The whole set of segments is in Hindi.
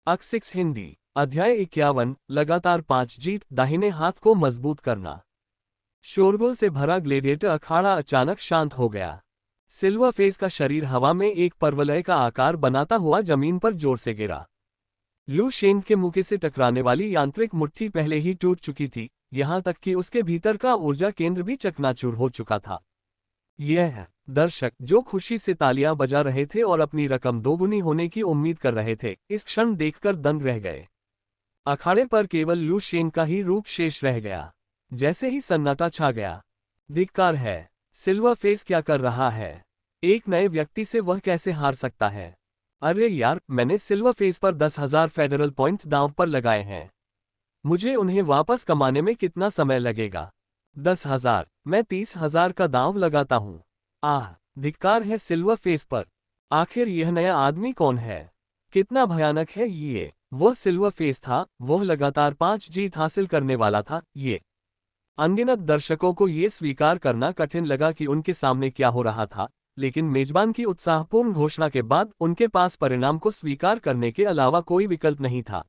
अक्सिक्स हिंदी अध्याय 51 लगातार 5 जीत दाहिने हाथ को मजबूत करना। शोरगुल से भरा ग्लेडिएटर अखाड़ा अचानक शांत हो गया। सिल्वर फेस का शरीर हवा में एक परवलय का आकार बनाता हुआ जमीन पर जोर से गिरा। लू शेंग के मुके से टकराने वाली यांत्रिक मुट्ठी पहले ही टूट चुकी थी, यहां तक कि उसके भीतर का ऊर्जा केंद्र भी चकनाचूर हो चुका था। यह दर्शक जो खुशी से तालियां बजा रहे थे और अपनी रकम दोगुनी होने की उम्मीद कर रहे थे, इस क्षण देखकर दंग रह गए। अखाड़े पर केवल लू शेंग का ही रूप शेष रह गया। जैसे ही सन्नाटा छा गया। धिक्कार है, सिल्वर फेस क्या कर रहा है? एक नए व्यक्ति से वह कैसे हार सकता है? अरे यार, मैंने सिल्वर फेस पर 10,000 फेडरल पॉइंट्स दांव पर लगाए हैं। मुझे उन्हें वापस कमाने में कितना समय लगेगा? 10,000, मैं 30,000 का दांव लगाता हूं। आह, धिक्कार है सिल्वर फेस पर। आखिर यह नया आदमी कौन है? कितना भयानक है ये? वह सिल्वर फेस था, वह लगातार 5 जीत हासिल करने वाला था। ये अनगिनत दर्शकों को यह स्वीकार करना कठिन लगा कि उनके सामने क्या हो रहा था, लेकिन मेजबान की उत्साहपूर्ण घोषणा के बाद उनके पास परिणाम को स्वीकार करने के अलावा कोई विकल्प नहीं था।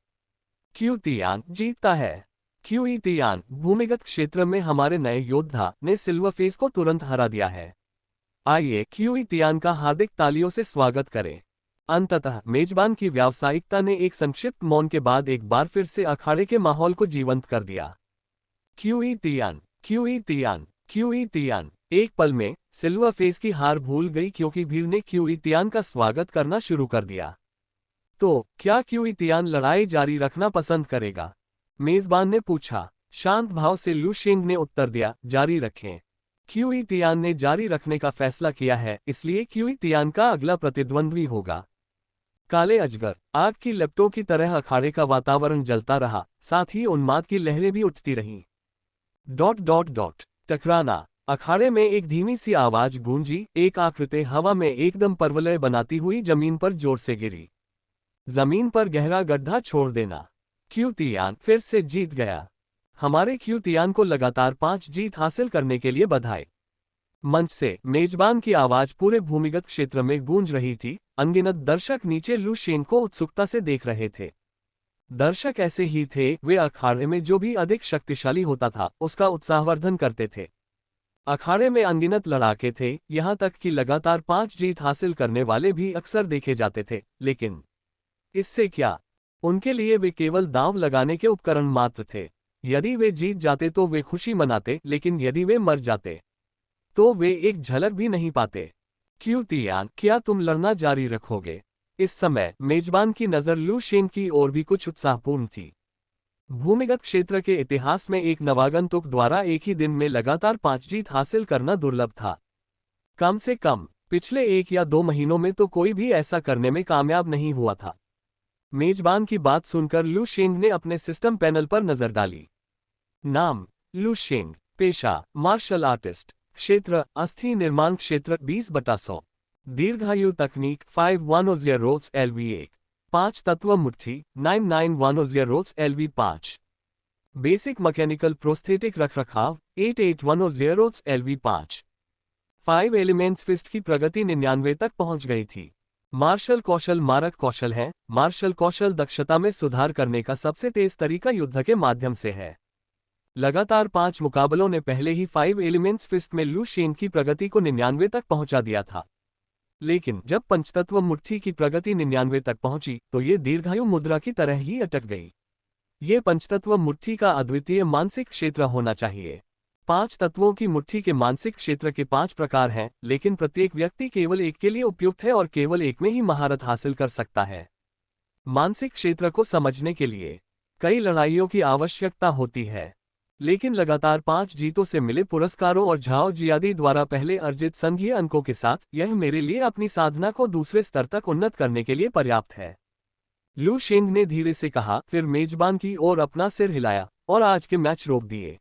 क्यू तियान जीतता है। क्यू तियान भूमिगत क्षेत्र में हमारे नए योद्धा ने सिल्वर फेस को तुरंत हरा दिया है। आइए क्यू तियान का हार्दिक तालियों से स्वागत करें। अंततः मेजबान की व्यावसायिकता ने एक संक्षिप्त मौन के बाद एक बार फिर से अखाड़े के माहौल को जीवंत कर दिया। Q Tian, Q Tian, Q Tian. एक पल में सिल्वर फेस की हार भूल गई क्योंकि भीड़ ने क्यू तियान का स्वागत करना शुरू कर दिया। तो क्या क्यू तियान लड़ाई जारी रखना पसंद करेगा? मेजबान ने पूछा। शांत भाव से लू शेंग ने उत्तर दिया, जारी रखें। क्यू तियान ने जारी रखने का फैसला किया है, इसलिए क्यू तियान का अगला प्रतिद्वंद्वी होगा। काले अजगर आग की लपटों की तरह अखाड़े का वातावरण जलता रहा, साथ ही उन्माद की लहरें भी उठती रहीं। टकराना। अखाड़े में एक धीमी सी आवाज गूंजी, एक आकृति हवा में एकदम परवलय बनाती हुई जमीन पर जोर से गिरी। जमीन पर गहरा गड्ढा छोड़ देना। क्यू तियान फिर से जीत गया। हमारे क्यू तियान को लगातार 5 जीत हासिल करने के लिए बधाई। मंच से मेजबान की आवाज पूरे भूमिगत क्षेत्र में गूंज रही थी। अनगिनत दर्शक नीचे लू शेंग को उत्सुकता से देख रहे थे। दर्शक ऐसे ही थे, वे अखाड़े में जो भी अधिक शक्तिशाली होता था उसका उत्साहवर्धन करते थे। अखाड़े में अनगिनत लड़ाके थे, यहां तक कि लगातार 5 जीत हासिल करने वाले भी अक्सर देखे जाते थे, लेकिन इससे क्या? उनके लिए वे केवल दांव लगाने के उपकरण मात्र थे। यदि वे जीत जाते तो वे खुशी मनाते, लेकिन यदि वे मर जाते तो वे एक झलक भी नहीं पाते। क्यू तियान, क्या तुम लड़ना जारी रखोगे? इस समय मेजबान की नजर लू शेंग की ओर भी कुछ उत्साहपूर्ण थी। भूमिगत क्षेत्र के इतिहास में एक नवागंतुक द्वारा एक ही दिन में लगातार 5 जीत हासिल करना दुर्लभ था। कम से कम पिछले 1 या 2 महीनों में तो कोई भी ऐसा करने में कामयाब नहीं हुआ था। मेजबान की बात सुनकर लू शेंग ने अपने सिस्टम पैनल पर नजर डाली। नाम लू शेंग, पेशा मार्शल आर्टिस्ट, क्षेत्र अस्थि निर्माण क्षेत्र 20/100, दीर्घायु तकनीक 5100 रोट्स LV1, 5 तत्व मुट्ठी 99100 रोट्स LV5, बेसिक मैकेनिकल प्रोस्थेटिक रखरखाव 8810 रोट्स LV5। 5 एलिमेंट्स फिस्ट की प्रगति 99 तक पहुंच गई थी। मार्शल कौशल मारक कौशल है। मार्शल कौशल दक्षता में सुधार करने का सबसे तेज तरीका युद्ध के माध्यम से है। लगातार 5 मुकाबलों ने पहले ही 5 एलिमेंट्स फिस्ट में लू शेंग की प्रगति को 99 तक पहुंचा दिया था। लेकिन जब पंचतत्व मुट्ठी की प्रगति 99 तक पहुंची तो ये दीर्घायु मुद्रा की तरह ही अटक गई। ये पंचतत्व मुट्ठी का अद्वितीय मानसिक क्षेत्र होना चाहिए। 5 तत्वों की मुट्ठी के मानसिक क्षेत्र के 5 प्रकार हैं, लेकिन प्रत्येक व्यक्ति केवल एक के लिए उपयुक्त है और केवल एक में ही महारत हासिल कर सकता है। मानसिक क्षेत्र को समझने के लिए कई लड़ाइयों की आवश्यकता होती है, लेकिन लगातार 5 जीतों से मिले पुरस्कारों और झाओ जियादी द्वारा पहले अर्जित संघीय अंकों के साथ यह मेरे लिए अपनी साधना को दूसरे स्तर तक उन्नत करने के लिए पर्याप्त है। लू शेंग ने धीरे से कहा, फिर मेजबान की ओर अपना सिर हिलाया और आज के मैच रोक दिए।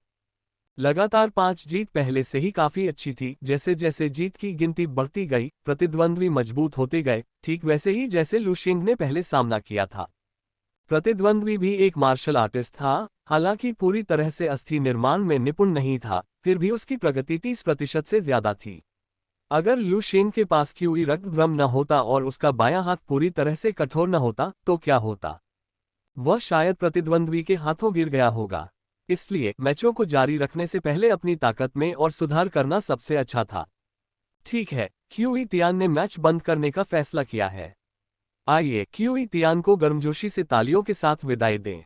लगातार 5 जीत पहले से ही काफी अच्छी थी। जैसे जैसे जीत की गिनती बढ़ती गई, प्रतिद्वंद्वी मजबूत होते गए, ठीक वैसे ही जैसे लू शेंग ने पहले सामना किया था। प्रतिद्वंद्वी भी एक मार्शल आर्टिस्ट था, हालांकि पूरी तरह से अस्थि निर्माण में निपुण नहीं था, फिर भी उसकी प्रगति 30% से ज्यादा थी। अगर लू शेंग के पास क्यूई रक्त भ्रम न होता और उसका बायां हाथ पूरी तरह से कठोर न होता तो क्या होता? वह शायद प्रतिद्वंद्वी के हाथों गिर गया होगा। इसलिए मैचों को जारी रखने से पहले अपनी ताकत में और सुधार करना सबसे अच्छा था। ठीक है, क्यूई तियान ने मैच बंद करने का फैसला किया है। आइए क्यूई तियान को गर्मजोशी से तालियों के साथ विदाई दें।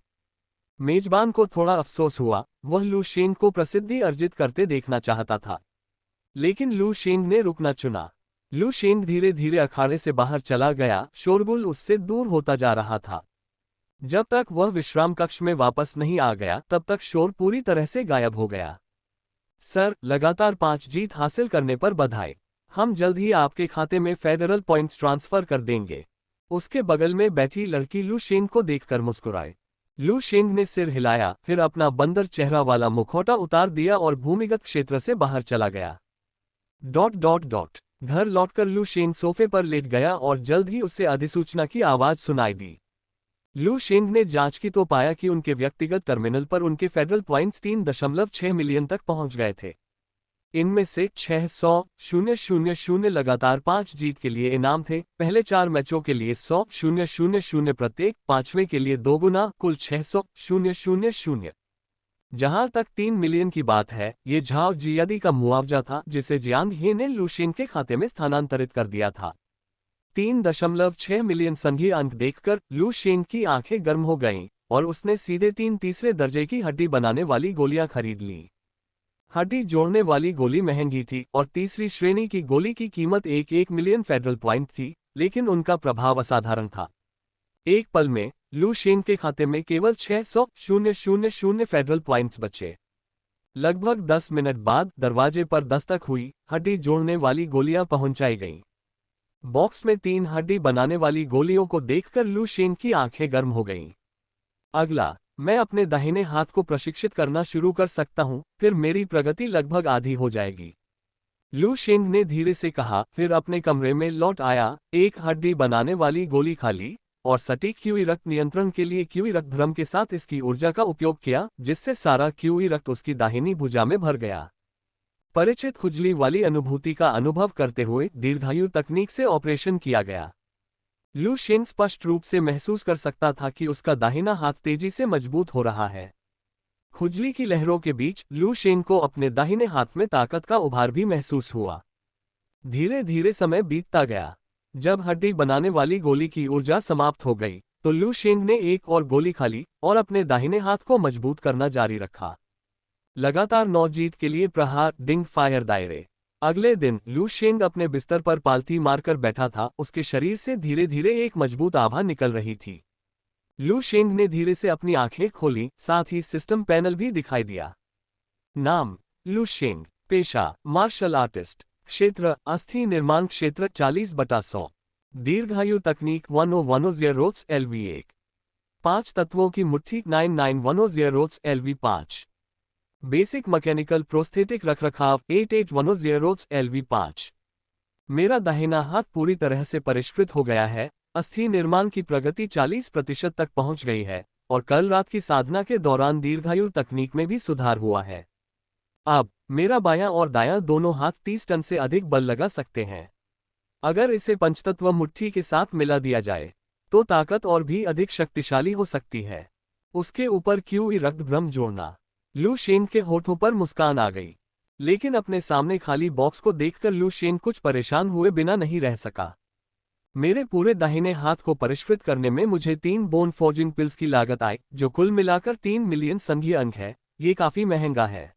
मेजबान को थोड़ा अफसोस हुआ, वह लू शेंग को प्रसिद्धि अर्जित करते देखना चाहता था। लेकिन लू शेंग ने रुकना चुना। लू शेंग धीरे धीरे अखाड़े से बाहर चला गया, शोरगुल उससे दूर होता जा रहा था। जब तक वह विश्राम कक्ष में वापस नहीं आ गया तब तक शोर पूरी तरह से गायब हो गया। सर, लगातार 5 जीत हासिल करने पर बधाई। हम जल्द ही आपके खाते में फेडरल पॉइंट्स ट्रांसफर कर देंगे। उसके बगल में बैठी लड़की लू शेंग को देखकर मुस्कुराई। लू शेंग ने सिर हिलाया, फिर अपना बंदर चेहरा वाला मुखौटा उतार दिया और भूमिगत क्षेत्र से बाहर चला गया। घर लौटकर लू शेंग सोफे पर लेट गया और जल्द ही उसे अधिसूचना की आवाज सुनाई दी। लू शेंग ने जांच की तो पाया कि उनके व्यक्तिगत टर्मिनल पर उनके फेडरल पॉइंट्स 3.6 मिलियन तक पहुंच गए थे। इनमें से 600,000 लगातार 5 जीत के लिए इनाम थे, पहले 4 मैचों के लिए 100,000 प्रत्येक, 5वें के लिए 2 गुना, कुल 600,000। जहां तक 3 मिलियन की बात है, ये झाओ जियादी का मुआवजा था जिसे जियांग हे ने लू शेंग के खाते में स्थानांतरित कर दिया था। 3.6 मिलियन संघीय अंक देखकर लू शेंग की आंखें गर्म हो गईं और उसने सीधे 3 दर्जे की हड्डी बनाने वाली गोलियां खरीद लीं। हड्डी जोड़ने वाली गोली महंगी थी और तीसरी श्रेणी की गोली की कीमत 1 मिलियन फेडरल पॉइंट थी, लेकिन उनका प्रभाव असाधारण था। एक पल में लू शेंग के खाते में केवल 600,000 फेडरल पॉइंट्स बचे। लगभग 10 मिनट बाद दरवाजे पर दस्तक हुई, हड्डी जोड़ने वाली गोलियां पहुंचाई गईं। बॉक्स में 3 हड्डी बनाने वाली गोलियों को देखकर लू शेंग की आंखें गर्म हो गईं। अगला, मैं अपने दाहिने हाथ को प्रशिक्षित करना शुरू कर सकता हूं, फिर मेरी प्रगति लगभग आधी हो जाएगी। लू शेंग ने धीरे से कहा, फिर अपने कमरे में लौट आया, एक हड्डी बनाने वाली गोली खा ली और सटीक क्यूई रक्त नियंत्रण के लिए क्यूई रक्त भ्रम के साथ इसकी ऊर्जा का उपयोग किया, जिससे सारा क्यूई रक्त उसकी दाहिनी भुजा में भर गया। परिचित खुजली वाली अनुभूति का अनुभव करते हुए दीर्घायु तकनीक से ऑपरेशन किया गया। लू शेंग स्पष्ट रूप से महसूस कर सकता था कि उसका दाहिना हाथ तेजी से मजबूत हो रहा है। खुजली की लहरों के बीच लू शेंग को अपने दाहिने हाथ में ताकत का उभार भी महसूस हुआ। धीरे धीरे समय बीतता गया। जब हड्डी बनाने वाली गोली की ऊर्जा समाप्त हो गई तो लू शेंग ने एक और गोली खा ली और अपने दाहिने हाथ को मजबूत करना जारी रखा। लगातार 9 जीत के लिए प्रहार, डिंग फायर दायरे। अगले दिन लू शेंग अपने बिस्तर पर पालथी मारकर बैठा था, उसके शरीर से धीरे धीरे एक मजबूत आभा निकल रही थी। लू शेंग ने धीरे से अपनी आंखें खोली, साथ ही सिस्टम पैनल भी दिखाई दिया। नाम, लू शेंग। पेशा, मार्शल आर्टिस्ट। क्षेत्र, अस्थि निर्माण क्षेत्र 40/100। दीर्घायु तकनीक 1010 रोट्स LV1। 5 तत्वों की मुट्ठी 9910 रोट्स LV5। बेसिक मैकेनिकल प्रोस्थेटिक रखरखाव 8810 रोट्स LV5। मेरा दाहिना हाथ पूरी तरह से परिष्कृत हो गया है, अस्थि निर्माण की प्रगति 40% तक पहुंच गई है और कल रात की साधना के दौरान दीर्घायु तकनीक में भी सुधार हुआ है। अब मेरा बायां और दायां दोनों हाथ 30 टन से अधिक बल लगा सकते हैं। अगर इसे पंचतत्व मुट्ठी के साथ मिला दिया जाए तो ताकत और भी अधिक शक्तिशाली हो सकती है। उसके ऊपर क्यूई रक्त भ्रम जोड़ना। लू शेंग के होठों पर मुस्कान आ गई, लेकिन अपने सामने खाली बॉक्स को देखकर लू शेंग कुछ परेशान हुए बिना नहीं रह सका। मेरे पूरे दाहिने हाथ को परिष्कृत करने में मुझे 3 बोन फोर्जिंग पिल्स की लागत आई, जो कुल मिलाकर 3 मिलियन संघीय अंक है। ये काफी महंगा है।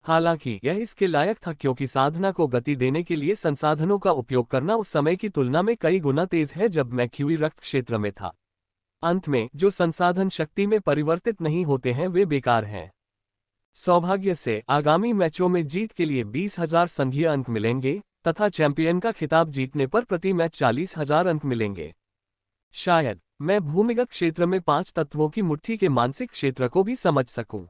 हालांकि यह इसके लायक था क्योंकि साधना को गति देने के लिए संसाधनों का उपयोग करना उस समय की तुलना में कई गुना तेज है जब मैं क्यूई रक्त क्षेत्र में था। अंत में जो संसाधन शक्ति में परिवर्तित नहीं होते हैं वे बेकार हैं। सौभाग्य से आगामी मैचों में जीत के लिए 20,000 संघीय अंक मिलेंगे तथा चैंपियन का खिताब जीतने पर प्रति मैच 40,000 अंक मिलेंगे। शायद मैं भूमिगत क्षेत्र में 5 तत्वों की मुट्ठी के मानसिक क्षेत्र को भी समझ सकूं।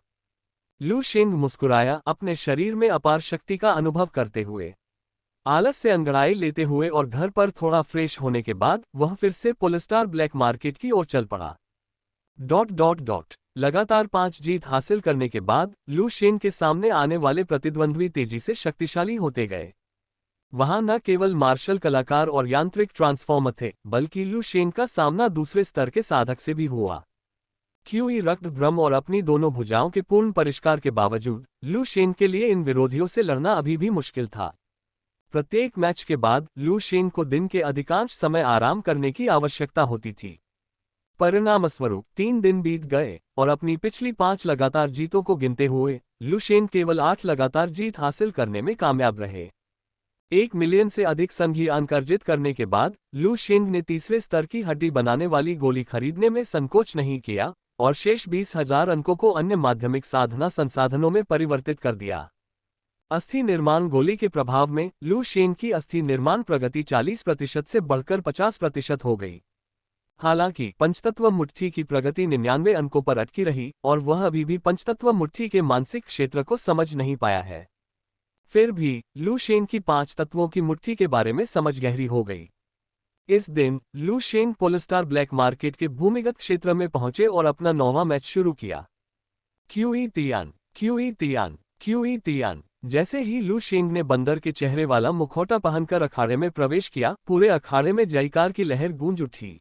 लू शेंग मुस्कुराया, अपने शरीर में अपार शक्ति का अनुभव करते हुए। आलस से अंगड़ाई लेते हुए और घर पर थोड़ा फ्रेश होने के बाद वह फिर से पोलस्टार ब्लैक मार्केट की ओर चल पड़ा। लगातार 5 जीत हासिल करने के बाद लू शेंग के सामने आने वाले प्रतिद्वंद्वी तेजी से शक्तिशाली होते गए। वहां न केवल मार्शल कलाकार और यांत्रिक ट्रांसफॉर्मर थे, बल्कि लू शेंग का सामना दूसरे स्तर के साधक से भी हुआ। क्यूई रक्त भ्रम और अपनी दोनों भुजाओं के पूर्ण परिष्कार के बावजूद लू शेन के लिए इन विरोधियों से लड़ना अभी भी मुश्किल था। प्रत्येक मैच के बाद लू शेन को दिन के अधिकांश समय आराम करने की आवश्यकता होती थी। परिणामस्वरूप 3 दिन बीत गए और अपनी पिछली 5 लगातार जीतों को गिनते हुए लू शेन केवल 8 लगातार जीत हासिल करने में कामयाब रहे। 1 मिलियन से अधिक संघीय अंक अर्जित करने के बाद लू शेन ने तीसरे स्तर की हड्डी बनाने वाली गोली खरीदने में संकोच नहीं किया और शेष 20,000 अंकों को अन्य माध्यमिक साधना संसाधनों में परिवर्तित कर दिया। अस्थि निर्माण गोली के प्रभाव में लू शेन की अस्थि निर्माण प्रगति 40% से बढ़कर 50% हो गई। हालांकि पंचतत्व मुट्ठी की प्रगति 99 अंकों पर अटकी रही और वह अभी भी पंचतत्व मुट्ठी के मानसिक क्षेत्र को समझ नहीं पाया है। फिर भी लू शेन की 5 तत्वों की मुट्ठी के बारे में समझ गहरी हो गई। इस दिन लू शेन पोलस्टार ब्लैक मार्केट के भूमिगत क्षेत्र में पहुंचे और अपना 9वां मैच शुरू किया। QE Tian, QE Tian, QE Tian. जैसे ही लू शेन ने बंदर के चेहरे वाला मुखौटा पहनकर अखाड़े में प्रवेश किया, पूरे अखाड़े में जयकार की लहर गूंज उठी।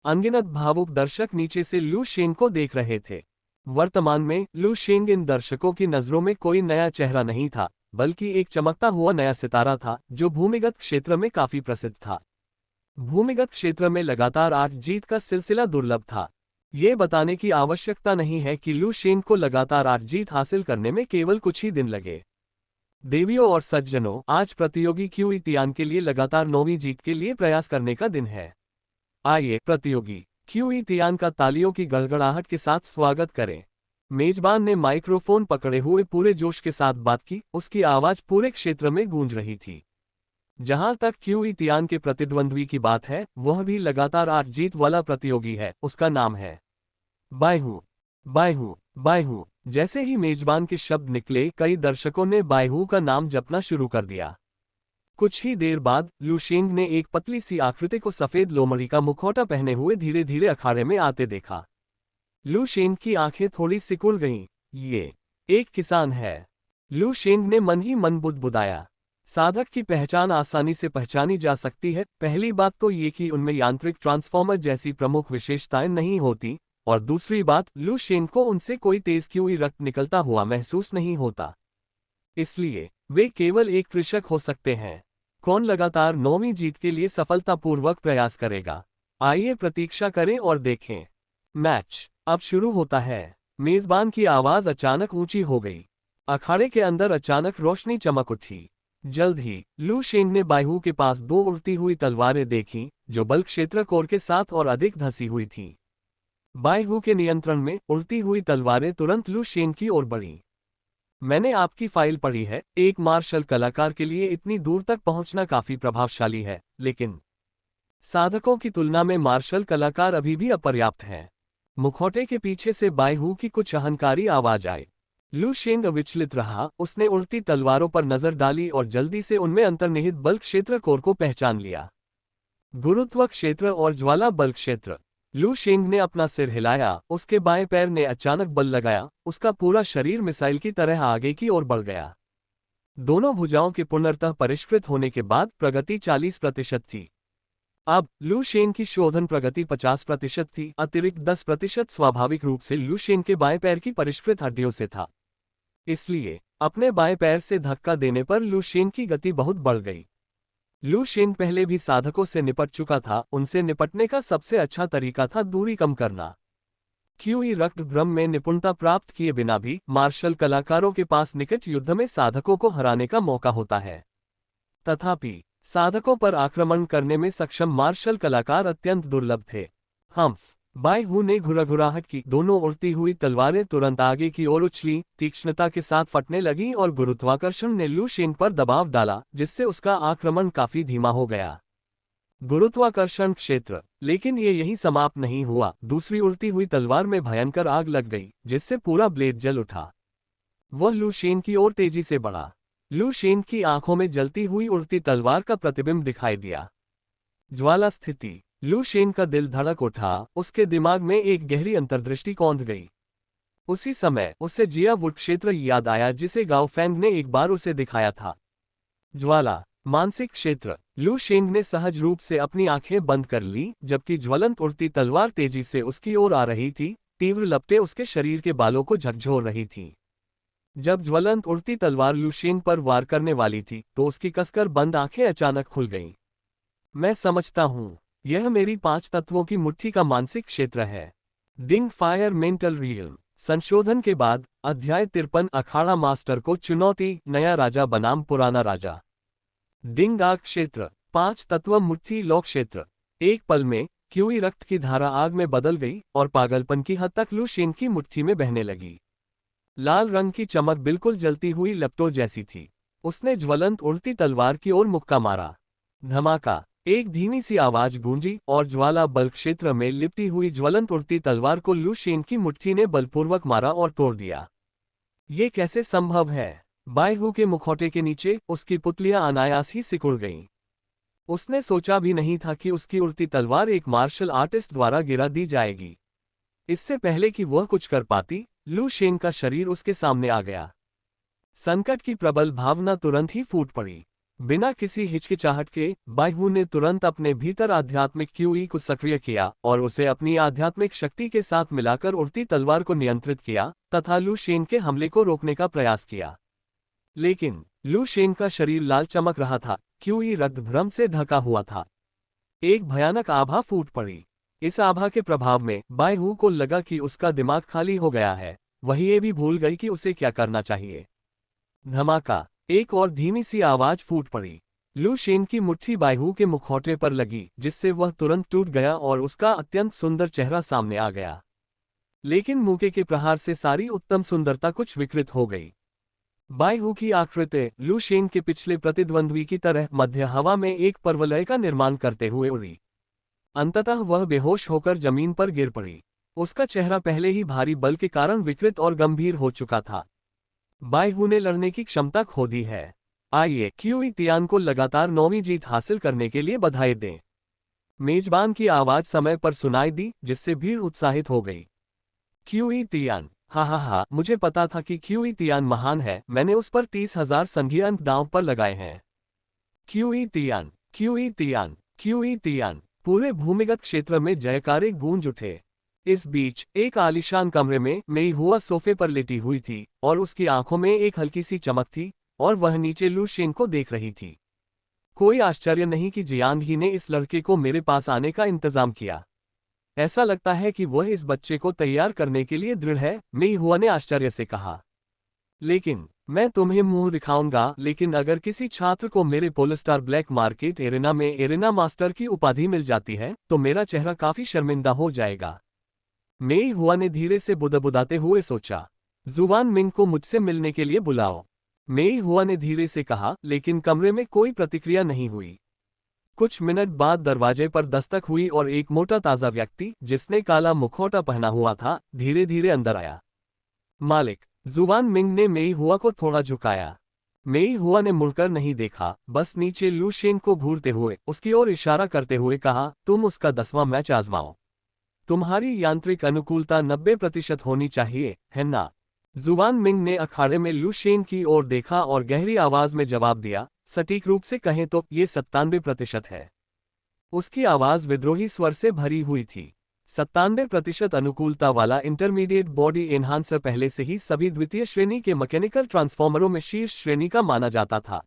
अनगिनत भावुक दर्शक नीचे से लू शेन को देख रहे थे। वर्तमान में लू शेन इन दर्शकों की नजरों में कोई नया चेहरा नहीं था, बल्कि एक चमकता हुआ नया सितारा था जो भूमिगत क्षेत्र में काफी प्रसिद्ध था। भूमिगत क्षेत्र में लगातार 8 जीत का सिलसिला दुर्लभ था। ये बताने की आवश्यकता नहीं है कि लू शेन को लगातार 8 जीत हासिल करने में केवल कुछ ही दिन लगे। देवियों और सज्जनों, आज प्रतियोगी क्यूई तियान के लिए लगातार 9वीं जीत के लिए प्रयास करने का दिन है। आइए प्रतियोगी क्यूई तियान का तालियों की गड़गड़ाहट के साथ स्वागत करें। मेजबान ने माइक्रोफोन पकड़े हुए पूरे जोश के साथ बात की, उसकी आवाज पूरे क्षेत्र में गूंज रही थी। जहां तक क्यूई तियान के प्रतिद्वंद्वी की बात है, वह भी लगातार 8 जीत वाला प्रतियोगी है। उसका नाम है बायहू, बायहू, बायहू। जैसे ही मेजबान के शब्द निकले, कई दर्शकों ने बायहू का नाम जपना शुरू कर दिया। कुछ ही देर बाद लू शेन ने एक पतली सी आकृति को सफेद लोमड़ी का मुखौटा पहने हुए धीरे धीरे अखाड़े में आते देखा। लू शेन की आंखें थोड़ी सिकुड़ गईं। ये एक किसान है। लू शेन ने मन ही मन बुदबुदाया। साधक की पहचान आसानी से पहचानी जा सकती है। पहली बात तो ये कि उनमें यांत्रिक ट्रांसफॉर्मर जैसी प्रमुख विशेषताएं नहीं होती, और दूसरी बात, लू शेन को उनसे कोई तेज क्यूई रक्त निकलता हुआ महसूस नहीं होता। इसलिए वे केवल एक कृषक हो सकते हैं। कौन लगातार 9वीं जीत के लिए सफलतापूर्वक प्रयास करेगा? आइए प्रतीक्षा करें और देखें। मैच अब शुरू होता है। मेजबान की आवाज अचानक ऊंची हो गई। अखाड़े के अंदर अचानक रोशनी चमक उठी। जल्द ही लू शेन ने बायहू के पास 2 उड़ती हुई तलवारें देखीं, जो बल क्षेत्र कोर के साथ और अधिक धंसी हुई थीं। बायहू के नियंत्रण में उड़ती हुई तलवारें तुरंत लू शेन की ओर बढ़ीं। मैंने आपकी फाइल पढ़ी है। एक मार्शल कलाकार के लिए इतनी दूर तक पहुंचना काफी प्रभावशाली है, लेकिन साधकों की तुलना में मार्शल कलाकार अभी भी अपर्याप्त हैं। मुखौटे के पीछे से बायहू की कुछ अहंकारी आवाज आई। लू शेन अविचलित रहा। उसने उड़ती तलवारों पर नजर डाली और जल्दी से उनमें अंतर्निहित बल क्षेत्र कोर को पहचान लिया। गुरुत्व क्षेत्र और ज्वाला बल क्षेत्र। लू शेन ने अपना सिर हिलाया। उसके बाएं पैर ने अचानक बल लगाया। उसका पूरा शरीर मिसाइल की तरह आगे की ओर बढ़ गया। दोनों भुजाओं के पूर्णतः परिष्कृत होने के बाद प्रगति 40% थी। अब लू शेन की शोधन प्रगति 50% थी। अतिरिक्त 10% स्वाभाविक रूप से लू शेन के बाएं पैर की परिष्कृत हड्डियों से था। इसलिए अपने बाएं पैर से धक्का देने पर लू शेन की गति बहुत बढ़ गई। लू शेन पहले भी साधकों से निपट चुका था। उनसे निपटने का सबसे अच्छा तरीका था दूरी कम करना। क्यूई रक्त भ्रम में निपुणता प्राप्त किए बिना भी मार्शल कलाकारों के पास निकट युद्ध में साधकों को हराने का मौका होता है। तथापि साधकों पर आक्रमण करने में सक्षम मार्शल कलाकार अत्यंत दुर्लभ थे। हम्फ, बायहू ने घुरघुराहट की। दोनों उड़ती हुई तलवारें तुरंत आगे की ओर उछली, तीक्ष्णता के साथ फटने लगीं और गुरुत्वाकर्षण ने लू शेन पर दबाव डाला, जिससे उसका आक्रमण काफी धीमा हो गया। गुरुत्वाकर्षण क्षेत्र। लेकिन ये यहीं समाप्त नहीं हुआ। दूसरी उड़ती हुई तलवार में भयंकर आग लग गई, जिससे पूरा ब्लेड जल उठा। वह लू शेन की ओर तेजी से बढ़ा। लू शेन की आंखों में जलती हुई उड़ती तलवार का प्रतिबिंब दिखाई दिया। ज्वाला स्थिति। लू शेन का दिल धड़क उठा। उसके दिमाग में एक गहरी अंतर्दृष्टि कौंध गई। उसी समय उसे जिया वुड क्षेत्र याद आया, जिसे गाओ फैंग ने एक बार उसे दिखाया था। ज्वाला मानसिक क्षेत्र। लू शेन ने सहज रूप से अपनी आंखें बंद कर ली, जबकि ज्वलंत उड़ती तलवार तेजी से उसकी ओर आ रही थी। तीव्र लपटें उसके शरीर के बालों को झकझोर रही थीं। जब ज्वलंत उड़ती तलवार लू शेन पर वार करने वाली थी तो उसकी कसकर बंद आंखें अचानक खुल गईं। मैं समझता हूं, यह मेरी 5 तत्वों की मुट्ठी का मानसिक क्षेत्र है। डिंग फायर मेंटल रियल्म। संशोधन के बाद अध्याय 53 अखाड़ा मास्टर को चुनौती, नया राजा बनाम पुराना राजा। डिंग आग क्षेत्र 5 तत्व मुट्ठी लौ क्षेत्र। एक पल में क्यूई रक्त की धारा आग में बदल गई और पागलपन की हद तक लू शेन की मुट्ठी में बहने लगी। लाल रंग की चमक बिल्कुल जलती हुई लपटों जैसी थी। उसने ज्वलंत उड़ती तलवार की ओर मुक्का मारा। धमाका, एक धीमी सी आवाज गूंजी और ज्वाला बल क्षेत्र में लिपटी हुई ज्वलंत उड़ती तलवार को लू शेन की मुट्ठी ने बलपूर्वक मारा और तोड़ दिया। ये कैसे संभव है? बायहू के मुखौटे के नीचे उसकी पुतलियां अनायास ही सिकुड़ गईं। उसने सोचा भी नहीं था कि उसकी उड़ती तलवार एक मार्शल आर्टिस्ट द्वारा गिरा दी जाएगी। इससे पहले कि वह कुछ कर पाती, लू शेन का शरीर उसके सामने आ गया। संकट की प्रबल भावना तुरंत ही फूट पड़ी। बिना किसी हिचकिचाहट के बायहू ने तुरंत अपने भीतर आध्यात्मिक क्यूई को सक्रिय किया और उसे अपनी आध्यात्मिक शक्ति के साथ मिलाकर उड़ती तलवार को नियंत्रित किया तथा लू शेन के हमले को रोकने का प्रयास किया। लेकिन लू शेन का शरीर लाल चमक रहा था, क्यूई रक्त भ्रम से ढका हुआ था। एक भयानक आभा फूट पड़ी। इस आभा के प्रभाव में बायहू को लगा कि उसका दिमाग खाली हो गया है। वही ये भी भूल गई कि उसे क्या करना चाहिए। धमाका, एक और धीमी सी आवाज फूट पड़ी। लू शेन की मुट्ठी बायहू के मुखौटे पर लगी, जिससे वह तुरंत टूट गया और उसका अत्यंत सुंदर चेहरा सामने आ गया। लेकिन मुक्के के प्रहार से सारी उत्तम सुंदरता कुछ विकृत हो गई। बायहू की आकृति लू शेन के पिछले प्रतिद्वंद्वी की तरह मध्य हवा में एक पर्वलय का निर्माण करते हुए उड़ी। अंततः वह बेहोश होकर जमीन पर गिर पड़ी। उसका चेहरा पहले ही भारी बल के कारण विकृत और गंभीर हो चुका था। बायहू ने लड़ने की क्षमता खो दी है। आइए क्यूई तियान को लगातार 9वीं जीत हासिल करने के लिए बधाई दें। मेजबान की आवाज समय पर सुनाई दी, जिससे भीड़ उत्साहित हो गई। क्यूई तियान, हा, मुझे पता था कि क्यूई तियान महान है। मैंने उस पर 30,000 संघीय अंक दांव पर लगाए हैं। QE Tian, QE Tian, QE Tian. पूरे भूमिगत क्षेत्र में जयकारे गूंज उठे। इस बीच एक आलीशान कमरे में मेई हुआ सोफे पर लेटी हुई थी और उसकी आंखों में एक हल्की सी चमक थी और वह नीचे लू शेन को देख रही थी। कोई आश्चर्य नहीं कि जियांग ही ने इस लड़के को मेरे पास आने का इंतजाम किया। ऐसा लगता है कि वह इस बच्चे को तैयार करने के लिए दृढ़ है, मेई हुआ ने आश्चर्य से कहा। लेकिन मैं तुम्हें मुंह दिखाऊंगा, लेकिन अगर किसी छात्र को मेरे पोलस्टार ब्लैक मार्केट एरेना में एरेना मास्टर की उपाधि मिल जाती है तो मेरा चेहरा काफी शर्मिंदा हो जाएगा। मेई हुआ ने धीरे से बुदबुदाते हुए सोचा। जुवान मिंग को मुझसे मिलने के लिए बुलाओ, मेई हुआ ने धीरे से कहा, लेकिन कमरे में कोई प्रतिक्रिया नहीं हुई। कुछ मिनट बाद दरवाजे पर दस्तक हुई और एक मोटा ताजा व्यक्ति, जिसने काला मुखौटा पहना हुआ था, धीरे धीरे अंदर आया। मालिक, जुवान मिंग ने मेई हुआ को थोड़ा झुकाया। मेई हुआ ने मुड़कर नहीं देखा, बस नीचे लू शेन को घूरते हुए उसकी ओर इशारा करते हुए कहा, तुम उसका 10वां मैच आजमाओ। तुम्हारी यांत्रिक अनुकूलता 90% होनी चाहिए, है ना? जुवान मिंग ने अखाड़े में लू शेन की ओर देखा और गहरी आवाज में जवाब दिया, सटीक रूप से कहें तो ये 97% है। उसकी आवाज विद्रोही स्वर से भरी हुई थी। 97% अनुकूलता वाला इंटरमीडिएट बॉडी एनहांसर पहले से ही सभी द्वितीय श्रेणी के मैकेनिकल ट्रांसफॉर्मरों में शीर्ष श्रेणी का माना जाता था।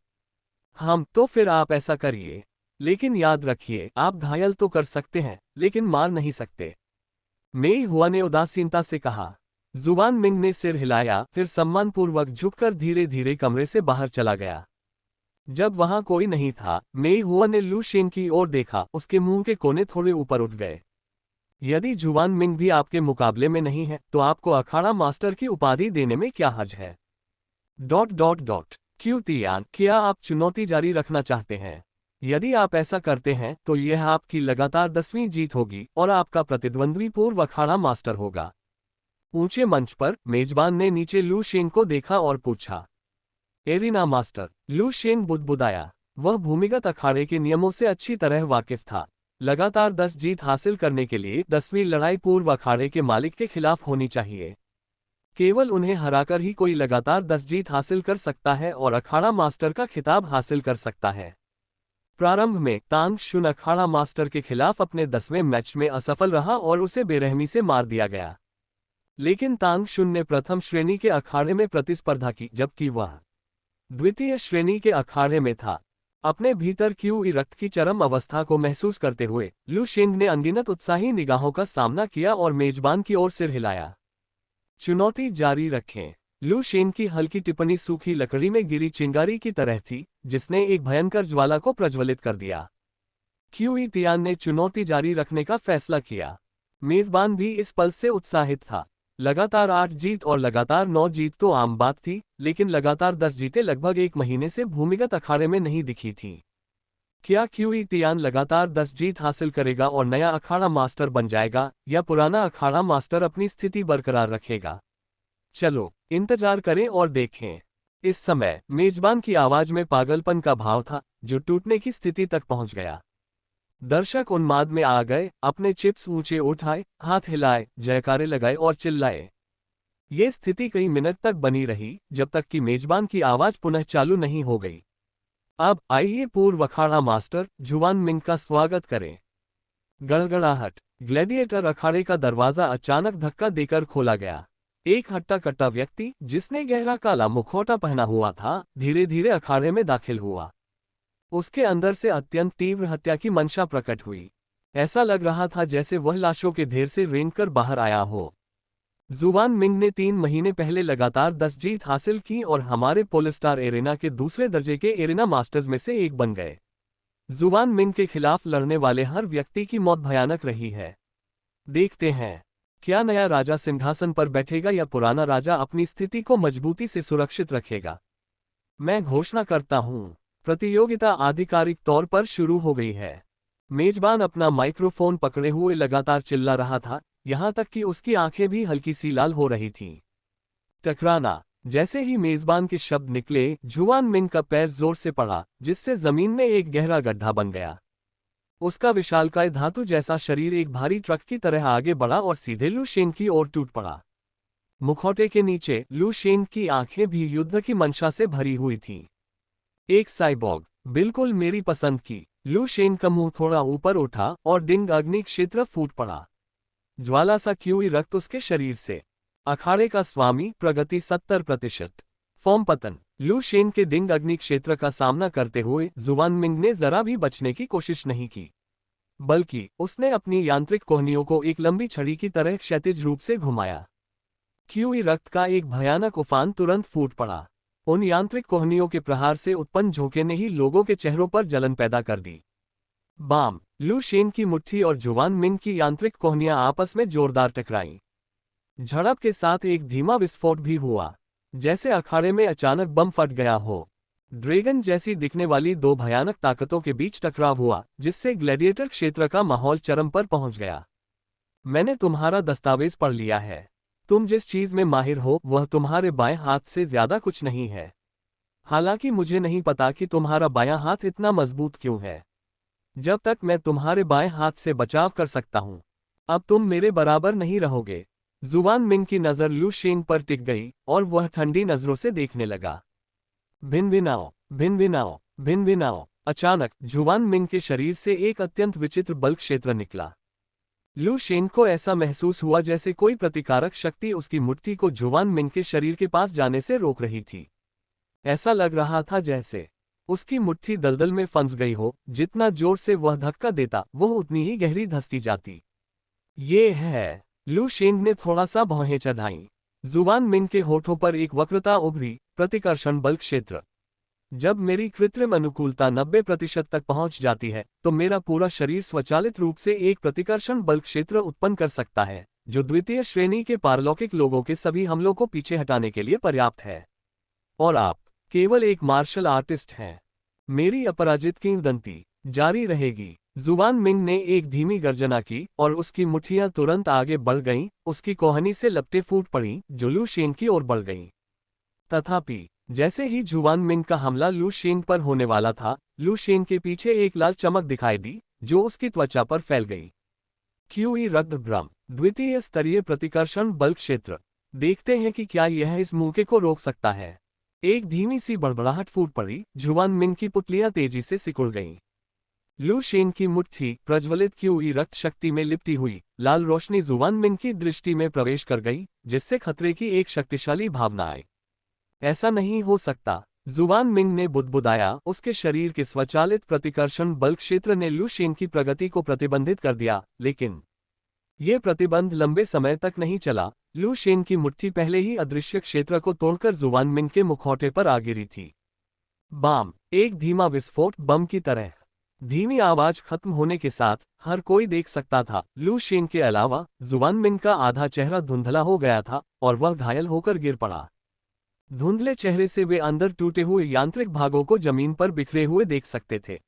तो फिर आप ऐसा करिए, लेकिन याद रखिए, आप घायल तो कर सकते हैं, लेकिन मार नहीं सकते। मेई हुआ ने उदासीनता से कहा। जुवान मिंग ने सिर हिलाया, फिर सम्मानपूर्वक झुककर धीरे धीरे कमरे से बाहर चला गया। जब वहां कोई नहीं था, मेई हुआ ने लू शेन की ओर देखा। उसके मुंह के कोने थोड़े ऊपर उठ गए। यदि जुवान मिंग भी आपके मुकाबले में नहीं है तो आपको अखाड़ा मास्टर की उपाधि देने में क्या हर्ज है? क्यू तियान, क्या आप चुनौती जारी रखना चाहते हैं? यदि आप ऐसा करते हैं तो यह आपकी लगातार 10वीं जीत होगी और आपका प्रतिद्वंद्वी पूर्व अखाड़ा मास्टर होगा। ऊंचे मंच पर मेजबान ने नीचे लू शेन को देखा और पूछा, एरिना मास्टर? लू शेन बुदबुदाया। वह भूमिगत अखाड़े के नियमों से अच्छी तरह वाकिफ था। लगातार 10 जीत हासिल करने के लिए 10वीं लड़ाई पूर्व अखाड़े के मालिक के खिलाफ होनी चाहिए। केवल उन्हें हराकर ही कोई लगातार 10 जीत हासिल कर सकता है और अखाड़ा मास्टर का खिताब हासिल कर सकता है। प्रारंभ में तांग शुन अखाड़ा मास्टर के खिलाफ अपने 10वें मैच में असफल रहा और उसे बेरहमी से मार दिया गया। लेकिन तांग शुन ने प्रथम श्रेणी के अखाड़े में प्रतिस्पर्धा की, जबकि वह द्वितीय श्रेणी के अखाड़े में था। अपने भीतर क्यूई रक्त की चरम अवस्था को महसूस करते हुए लू शेंग ने अनगिनत उत्साही निगाहों का सामना किया और मेजबान की ओर सिर हिलाया। चुनौती जारी रखें। लू शेंग की हल्की टिप्पणी सूखी लकड़ी में गिरी चिंगारी की तरह थी, जिसने एक भयंकर ज्वाला को प्रज्वलित कर दिया। क्यूई तियान ने चुनौती जारी रखने का फैसला किया। मेजबान भी इस पल से उत्साहित था। लगातार 8 जीत और लगातार 9 जीत तो आम बात थी, लेकिन लगातार 10 जीतें लगभग एक महीने से भूमिगत अखाड़े में नहीं दिखी थीं। क्या क्यूई तियान लगातार 10 जीत हासिल करेगा और नया अखाड़ा मास्टर बन जाएगा, या पुराना अखाड़ा मास्टर अपनी स्थिति बरकरार रखेगा? चलो इंतजार करें और देखें। इस समय मेजबान की आवाज में पागलपन का भाव था, जो टूटने की स्थिति तक पहुंच गया। दर्शक उन्माद में आ गए, अपने चिप्स ऊंचे उठाए, हाथ हिलाए, जयकारे लगाए और चिल्लाए। ये स्थिति कई मिनट तक बनी रही, जब तक कि मेजबान की आवाज पुनः चालू नहीं हो गई। अब आइए पूर्व अखाड़ा मास्टर जुवान मिंग का स्वागत करें। गड़गड़ाहट। ग्लैडिएटर अखाड़े का दरवाजा अचानक धक्का देकर खोला गया। एक हट्टा कट्टा व्यक्ति, जिसने गहरा काला मुखौटा पहना हुआ था, धीरे धीरे अखाड़े में दाखिल हुआ। उसके अंदर से अत्यंत तीव्र हत्या की मंशा प्रकट हुई। ऐसा लग रहा था जैसे वह लाशों के ढेर से रेंगकर बाहर आया हो। जुवान मिंग ने 3 महीने पहले लगातार 10 जीत हासिल की और हमारे पोलस्टार एरेना के दूसरे दर्जे के एरेना मास्टर्स में से एक बन गए। जुवान मिंग के खिलाफ लड़ने वाले हर व्यक्ति की मौत भयानक रही है। देखते हैं, क्या नया राजा सिंहासन पर बैठेगा या पुराना राजा अपनी स्थिति को मजबूती से सुरक्षित रखेगा। मैं घोषणा करता हूं, प्रतियोगिता आधिकारिक तौर पर शुरू हो गई है। मेजबान अपना माइक्रोफोन पकड़े हुए लगातार चिल्ला रहा था, यहां तक कि उसकी आंखें भी हल्की सी लाल हो रही थीं। टकराना। जैसे ही मेजबान के शब्द निकले, जुवान मिंग का पैर जोर से पड़ा, जिससे जमीन में एक गहरा गड्ढा बन गया। उसका विशालकाय धातु जैसा शरीर एक भारी ट्रक की तरह आगे बढ़ा और सीधे लू शेन की ओर टूट पड़ा। मुखौटे के नीचे लू शेन की आंखें भी युद्ध की मंशा से भरी हुई थीं। एक साइबॉग, बिल्कुल मेरी पसंद की। लू शेन का मुंह थोड़ा ऊपर उठा और डिंग अग्नि क्षेत्र फूट पड़ा। ज्वाला सा क्यूई रक्त उसके शरीर से। अखाड़े का स्वामी, प्रगति 70%। फॉर्म पतन। लू शेन के डिंग अग्नि क्षेत्र का सामना करते हुए जुवान मिंग ने जरा भी बचने की कोशिश नहीं की, बल्कि उसने अपनी यांत्रिक कोहनियों को एक लंबी छड़ी की तरह क्षैतिज रूप से घुमाया। क्यूई रक्त का एक भयानक उफान तुरंत फूट पड़ा। उन यांत्रिक कोहनियों के प्रहार से उत्पन्न झोंके ने ही लोगों के चेहरों पर जलन पैदा कर दी। बाम। लू शेन की मुट्ठी और जुवान मिंग की यांत्रिक कोहनियां आपस में जोरदार टकराईं। झड़प के साथ एक धीमा विस्फोट भी हुआ, जैसे अखाड़े में अचानक बम फट गया हो। ड्रैगन जैसी दिखने वाली 2 भयानक ताकतों के बीच टकराव हुआ, जिससे ग्लैडिएटर क्षेत्र का माहौल चरम पर पहुंच गया। मैंने तुम्हारा दस्तावेज पढ़ लिया है। तुम जिस चीज में माहिर हो वह तुम्हारे बाएं हाथ से ज्यादा कुछ नहीं है। हालांकि मुझे नहीं पता कि तुम्हारा बायां हाथ इतना मजबूत क्यों है। जब तक मैं तुम्हारे बाएं हाथ से बचाव कर सकता हूं, अब तुम मेरे बराबर नहीं रहोगे। जुवान मिंग की नजर लू शेन पर टिक गई और वह ठंडी नजरों से देखने लगा। भिनभिनाओ, भिनभिनाओ, भिनभिनाओ। अचानक जुवान मिंग के शरीर से एक अत्यंत विचित्र बल क्षेत्र निकला। लू शेन को ऐसा महसूस हुआ जैसे कोई प्रतिकारक शक्ति उसकी मुट्ठी को जुवान मिंग के शरीर के पास जाने से रोक रही थी। ऐसा लग रहा था जैसे उसकी मुट्ठी दलदल में फंस गई हो। जितना जोर से वह धक्का देता, वह उतनी ही गहरी धंसती जाती। ये है। लू शेन ने थोड़ा सा भौहें चढ़ाईं। जुवान मिंग के होठों पर एक वक्रता उभरी, प्रतिकर्षण बल क्षेत्र। जब मेरी कृत्रिम अनुकूलता 90% तक पहुंच जाती है, तो मेरा पूरा शरीर स्वचालित रूप से एक प्रतिकर्षण बल क्षेत्र उत्पन्न कर सकता है, जो द्वितीय श्रेणी के पारलौकिक लोगों के सभी हमलों को पीछे हटाने के लिए पर्याप्त है। और आप केवल एक मार्शल आर्टिस्ट हैं। मेरी अपराजित किंवदंती जारी रहेगी। जुवान मिंग ने एक धीमी गर्जना की और उसकी मुट्ठियां तुरंत आगे बढ़ गईं, उसकी कोहनी से लपटें फूट पड़ीं, जो लू शेन की ओर बढ़ गईं। तथापि जैसे ही जुवान मिंग का हमला लू शेन पर होने वाला था, लू शेन के पीछे एक लाल चमक दिखाई दी, जो उसकी त्वचा पर फैल गई। क्यूई रक्त भ्रम, द्वितीय स्तरीय प्रतिकर्षण बल क्षेत्र। देखते हैं कि क्या यह इस मौके को रोक सकता है। एक धीमी सी बड़बड़ाहट फूट पड़ी, जुवान मिंग की पुतलियां तेजी से सिकुड़ गईं। लू शेंग की मुट्ठी प्रज्वलित क्यूई रक्त शक्ति में लिपटी हुई लाल रोशनी जुवान मिंग की दृष्टि में प्रवेश कर गई, जिससे खतरे की एक शक्तिशाली भावना आई। ऐसा नहीं हो सकता, जुवान मिंग ने बुदबुदाया। उसके शरीर के स्वचालित प्रतिकर्षण बल क्षेत्र ने लू शेंग की प्रगति को प्रतिबंधित कर दिया, लेकिन यह प्रतिबंध लंबे समय तक नहीं चला। लू शेंग की मुट्ठी पहले ही अदृश्य क्षेत्र को तोड़कर जुवान मिंग के मुखौटे पर आ गिरी थी। बाम! एक धीमा विस्फोट बम की तरह। धीमी आवाज खत्म होने के साथ हर कोई देख सकता था, लू शेंग के अलावा जुवान मिंग का आधा चेहरा धुंधला हो गया था और वह घायल होकर गिर पड़ा। धुंधले चेहरे से वे अंदर टूटे हुए यांत्रिक भागों को जमीन पर बिखरे हुए देख सकते थे।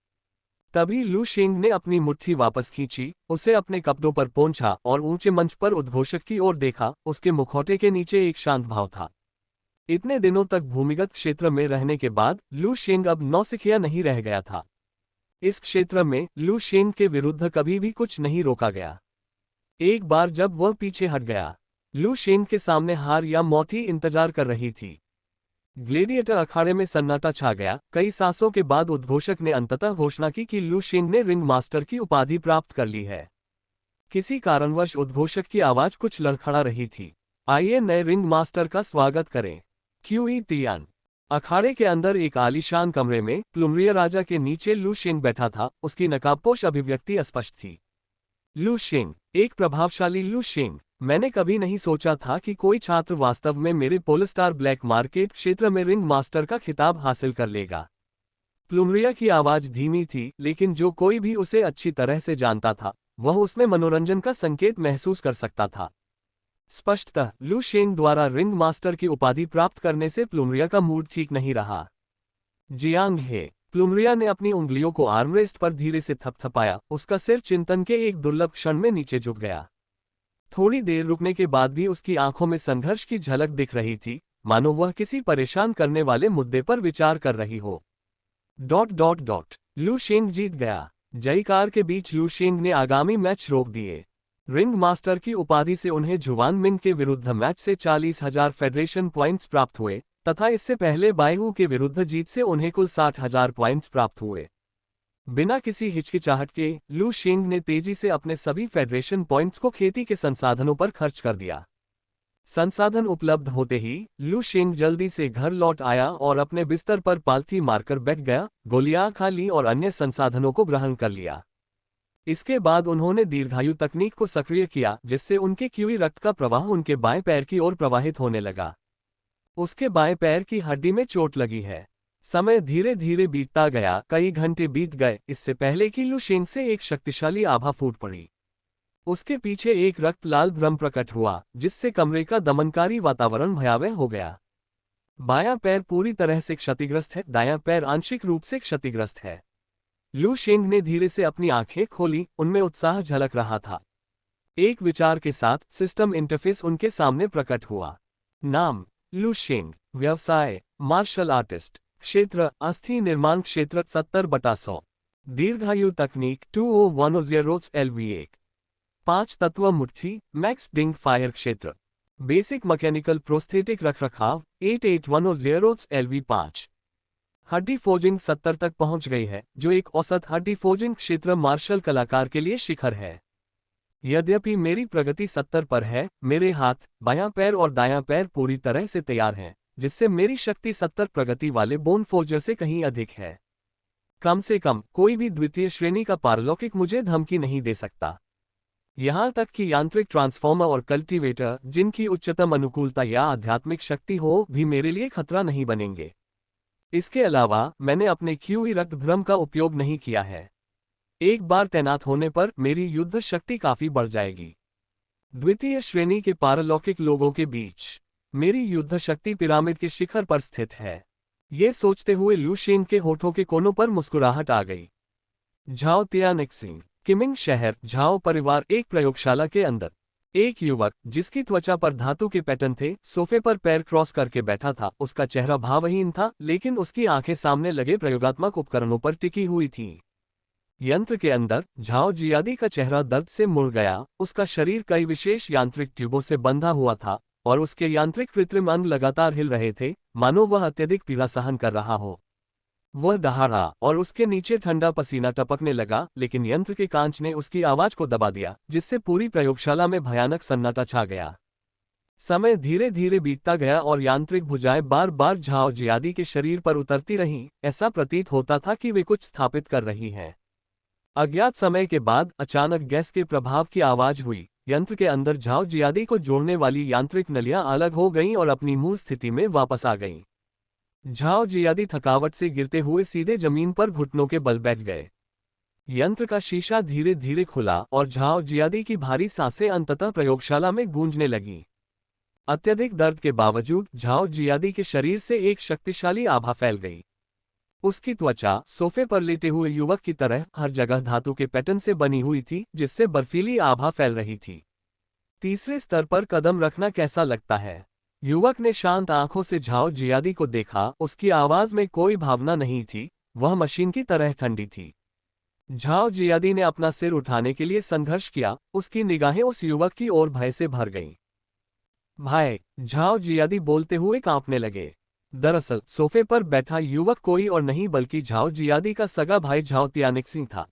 तभी लू शेंग ने अपनी मुट्ठी वापस खींची, उसे अपने कपड़ों पर पोंछा और ऊंचे मंच पर उद्घोषक की ओर देखा। उसके मुखौटे के नीचे एक शांत भाव था। इतने दिनों तक भूमिगत क्षेत्र में रहने के बाद लू शेंग अब नौसिखिया नहीं रह गया था। इस क्षेत्र में लू शेंग के विरुद्ध कभी भी कुछ नहीं रोका गया। एक बार जब वह पीछे हट गया, लू शेंग के सामने हार या मौत ही इंतजार कर रही थी। ग्लेडिएटर अखाड़े में सन्नाटा छा गया। कई सांसों के बाद उद्घोषक ने अंततः घोषणा की कि लू शेंग ने रिंग मास्टर की उपाधि प्राप्त कर ली है। किसी कारणवश उद्घोषक की आवाज कुछ लड़खड़ा रही थी। आइए नए रिंग मास्टर का स्वागत करें। QE Tian. अखाड़े के अंदर एक आलीशान कमरे में प्लुमरिया राजा के नीचे लू शेंग बैठा था। उसकी नकाबपोश अभिव्यक्ति अस्पष्ट थी। लू शेंग, एक प्रभावशाली लू शेंग। मैंने कभी नहीं सोचा था कि कोई छात्र वास्तव में मेरे पोलस्टार ब्लैक मार्केट क्षेत्र में रिंग मास्टर का खिताब हासिल कर लेगा। प्लुमरिया की आवाज धीमी थी, लेकिन जो कोई भी उसे अच्छी तरह से जानता था, वह उसमें मनोरंजन का संकेत महसूस कर सकता था। स्पष्टतः लू शेंग द्वारा रिंग मास्टर की उपाधि प्राप्त करने से प्लुमरिया का मूड ठीक नहीं रहा। जियांग हे। प्लुमरिया ने अपनी उंगलियों को आर्मरेस्ट पर धीरे से थपथपाया। उसका सिर चिंतन के एक दुर्लभ क्षण में नीचे झुक गया। थोड़ी देर रुकने के बाद भी उसकी आंखों में संघर्ष की झलक दिख रही थी, मानो वह किसी परेशान करने वाले मुद्दे पर विचार कर रही हो। ... लू शेंग जीत गया। जयकार के बीच लू शेंग ने आगामी मैच रोक दिए। रिंग मास्टर की उपाधि से उन्हें जुवान मिंग के विरुद्ध मैच से 40,000 फेडरेशन पॉइंट्स प्राप्त हुए, तथा इससे पहले बायहू के विरुद्ध जीत से उन्हें कुल 60,000 पॉइंट्स प्राप्त हुए। बिना किसी हिचकिचाहट के लू शेंग ने तेजी से अपने सभी फेडरेशन पॉइंट्स को खेती के संसाधनों पर खर्च कर दिया। संसाधन उपलब्ध होते ही लू शेंग जल्दी से घर लौट आया और अपने बिस्तर पर पालथी मारकर बैठ गया, गोलियां खा ली और अन्य संसाधनों को ग्रहण कर लिया। इसके बाद उन्होंने दीर्घायु तकनीक को सक्रिय किया, जिससे उनके क्यूई रक्त का प्रवाह उनके बाएं पैर की ओर प्रवाहित होने लगा। उसके बाएं पैर की हड्डी में चोट लगी है। समय धीरे धीरे बीतता गया। कई घंटे बीत गए इससे पहले कि लू शेंग से एक शक्तिशाली आभा फूट पड़ी। उसके पीछे एक रक्त लाल भ्रम प्रकट हुआ, जिससे कमरे का दमनकारी वातावरण भयावह हो गया। बायां पैर पूरी तरह से क्षतिग्रस्त है, दायां पैर आंशिक रूप से क्षतिग्रस्त है। लू शेंग ने धीरे से अपनी आंखें खोली, उनमें उत्साह झलक रहा था। एक विचार के साथ सिस्टम इंटरफेस उनके सामने प्रकट हुआ। नाम लू शेंग। व्यवसाय मार्शल आर्टिस्ट। क्षेत्र अस्थि निर्माण क्षेत्र 70/100। दीर्घायु तकनीक 2010 LV1। 5 तत्व मुट्ठी मैक्स डिंग फायर क्षेत्र। बेसिक मैकेनिकल प्रोस्थेटिक रखरखाव 8810 LV5। हड्डी फोजिंग 70 तक पहुंच गई है, जो एक औसत हड्डी फोजिंग क्षेत्र मार्शल कलाकार के लिए शिखर है। यद्यपि मेरी प्रगति 70 पर है, मेरे हाथ, बायां पैर और दायां पैर पूरी तरह से तैयार हैं, जिससे मेरी शक्ति 70 प्रगति वाले बोन फोर्जर से कहीं अधिक है। कम से कम कोई भी द्वितीय श्रेणी का पारलौकिक मुझे धमकी नहीं दे सकता। यहां तक कि यांत्रिक ट्रांसफॉर्मर और कल्टीवेटर, जिनकी उच्चतम अनुकूलता या आध्यात्मिक शक्ति हो, भी मेरे लिए खतरा नहीं बनेंगे। इसके अलावा मैंने अपने क्यूई रक्त भ्रम का उपयोग नहीं किया है। एक बार तैनात होने पर मेरी युद्ध शक्ति काफी बढ़ जाएगी। द्वितीय श्रेणी के पारलौकिक लोगों के बीच मेरी युद्ध शक्ति पिरामिड के शिखर पर स्थित है। ये सोचते हुए लू शेंग के होठों के कोनों पर मुस्कुराहट आ गई। झाओ तियानिक्सिंग। किमिंग शहर। झाओ परिवार। एक प्रयोगशाला के अंदर एक युवक, जिसकी त्वचा पर धातु के पैटर्न थे, सोफे पर पैर क्रॉस करके बैठा था। उसका चेहरा भावहीन था, लेकिन उसकी आंखें सामने लगे प्रयोगात्मक उपकरणों पर टिकी हुई थीं। यंत्र के अंदर झाओ जियादी का चेहरा दर्द से मुड़ गया। उसका शरीर कई विशेष यांत्रिक ट्यूबों से बंधा हुआ था और उसके यांत्रिक कृत्रिम अंग लगातार हिल रहे थे, मानो वह अत्यधिक पीड़ा सहन कर रहा हो। वह दहाड़ा और उसके नीचे ठंडा पसीना टपकने लगा, लेकिन यंत्र के कांच ने उसकी आवाज को दबा दिया, जिससे पूरी प्रयोगशाला में भयानक सन्नाटा छा गया। समय धीरे धीरे बीतता गया और यांत्रिक भुजाएं बार बार झाओ जियादी के शरीर पर उतरती रहीं। ऐसा प्रतीत होता था कि वे कुछ स्थापित कर रही हैं। अज्ञात समय के बाद अचानक गैस के प्रभाव की आवाज हुई। यंत्र के अंदर झाओ जियादी को जोड़ने वाली यांत्रिक नलियां अलग हो गईं और अपनी मूल स्थिति में वापस आ गईं। झाओ जियादी थकावट से गिरते हुए सीधे जमीन पर घुटनों के बल बैठ गए। यंत्र का शीशा धीरे धीरे खुला और झाओ जियादी की भारी सांसें अंततः प्रयोगशाला में गूंजने लगीं। अत्यधिक दर्द के बावजूद झाओ जियादी के शरीर से एक शक्तिशाली आभा फैल गई। उसकी त्वचा सोफे पर लेटे हुए युवक की तरह हर जगह धातु के पैटर्न से बनी हुई थी, जिससे बर्फीली आभा फैल रही थी। तीसरे स्तर पर कदम रखना कैसा लगता है? युवक ने शांत आंखों से झाओ जियादी को देखा। उसकी आवाज में कोई भावना नहीं थी, वह मशीन की तरह ठंडी थी। झाओ जियादी ने अपना सिर उठाने के लिए संघर्ष किया। उसकी निगाहें उस युवक की ओर भय से भर गईं। भाई, झाओ जियादी बोलते हुए कांपने लगे। दरअसल सोफे पर बैठा युवक कोई और नहीं बल्कि झाओ जियादी का सगा भाई झाओ तियानिक्सिंग था।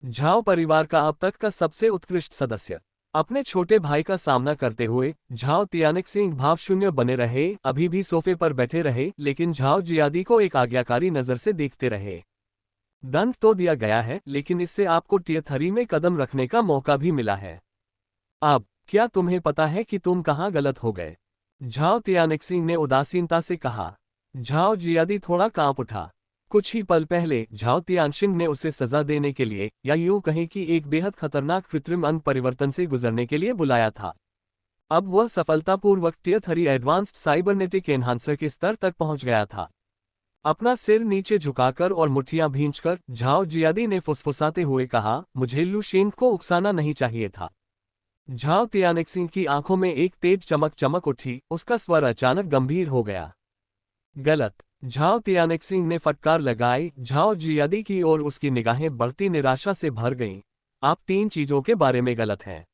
झाओ परिवार का अब तक का सबसे उत्कृष्ट सदस्य। अपने छोटे भाई का सामना करते हुए झाओ तियानिक्सिंग भावशून्य बने रहे, अभी भी सोफे पर बैठे रहे, लेकिन झाओ जियादी को एक आज्ञाकारी नजर से देखते रहे। दंड तो दिया गया है, लेकिन इससे आपको टियर 3 में कदम रखने का मौका भी मिला है। अब क्या तुम्हें पता है कि तुम कहाँ गलत हो गए? झाओ तियानिक्सिंग ने उदासीनता से कहा। झाओ जियादी थोड़ा कांप उठा। कुछ ही पल पहले झाओ तियानशिंग ने उसे सजा देने के लिए, या यूं कहें कि एक बेहद खतरनाक कृत्रिम अंग परिवर्तन से गुजरने के लिए बुलाया था। अब वह सफलतापूर्वक टियर 3 एडवांस्ड साइबरनेटिक एनहांसर के स्तर तक पहुंच गया था। अपना सिर नीचे झुकाकर और मुट्ठियां भींचकर झाओ जियादी ने फुसफुसाते हुए कहा, मुझे लू शेन को उकसाना नहीं चाहिए था। झाओ तियानिक्सिंग की आंखों में एक तेज चमक चमक उठी। उसका स्वर अचानक गंभीर हो गया। गलत। झाओ तियानिक्सिंग ने फटकार लगाई। झाओ जियादी की ओर उसकी निगाहें बढ़ती निराशा से भर गईं। आप 3 चीजों के बारे में गलत हैं।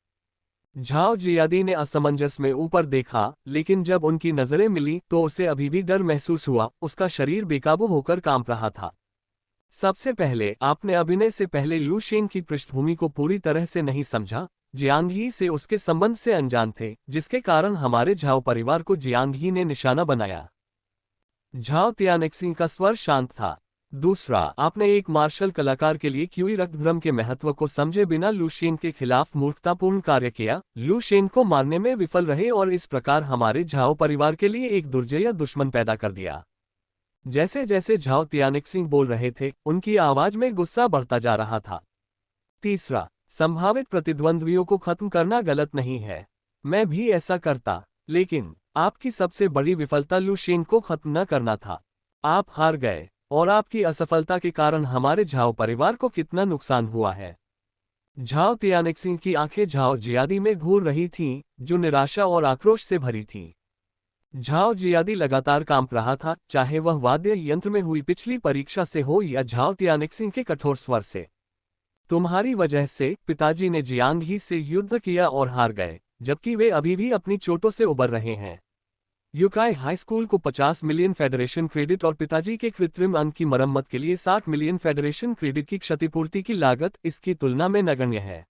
झाओ जियादी ने असमंजस में ऊपर देखा, लेकिन जब उनकी नजरें मिली तो उसे अभी भी डर महसूस हुआ। उसका शरीर बेकाबू होकर कांप रहा था। सबसे पहले, आपने अभिनय से पहले लू शेन की पृष्ठभूमि को पूरी तरह से नहीं समझा। जियांगही से उसके संबंध से अनजान थे, जिसके कारण हमारे झाओ परिवार को जियांगही ने निशाना बनाया। झाओ तियानिक्सिंग का स्वर शांत था। दूसरा, आपने एक मार्शल कलाकार के लिए क्यूई रक्तभ्रम के महत्व को समझे बिना लू शेन के खिलाफ मूर्खतापूर्ण कार्य किया। लू शेन को मारने में विफल रहे और इस प्रकार हमारे झाओ परिवार के लिए एक दुर्जय दुश्मन पैदा कर दिया। जैसे जैसे झाओ तियानिक्सिंग बोल रहे थे, उनकी आवाज में गुस्सा बढ़ता जा रहा था। तीसरा, संभावित प्रतिद्वंद्वियों को खत्म करना गलत नहीं है। मैं भी ऐसा करता, लेकिन आपकी सबसे बड़ी विफलता लू शेन को खत्म न करना था। आप हार गए, और आपकी असफलता के कारण हमारे झाओ परिवार को कितना नुकसान हुआ है। झाओ तियानिक्सिंग की आंखें झाओ जियादी में घूर रही थीं, जो निराशा और आक्रोश से भरी थीं। झाओ जियादी लगातार कांप रहा था, चाहे वह वाद्य यंत्र में हुई पिछली परीक्षा से हो या झाओ तियानिक्सिंग के कठोर स्वर से। तुम्हारी वजह से पिताजी ने जियांगही से युद्ध किया और हार गए, जबकि वे अभी भी अपनी चोटों से उबर रहे हैं। यूकाई हाई स्कूल को 50 मिलियन फेडरेशन क्रेडिट और पिताजी के कृत्रिम अंग की मरम्मत के लिए 60 मिलियन फेडरेशन क्रेडिट की क्षतिपूर्ति की लागत इसकी तुलना में नगण्य है।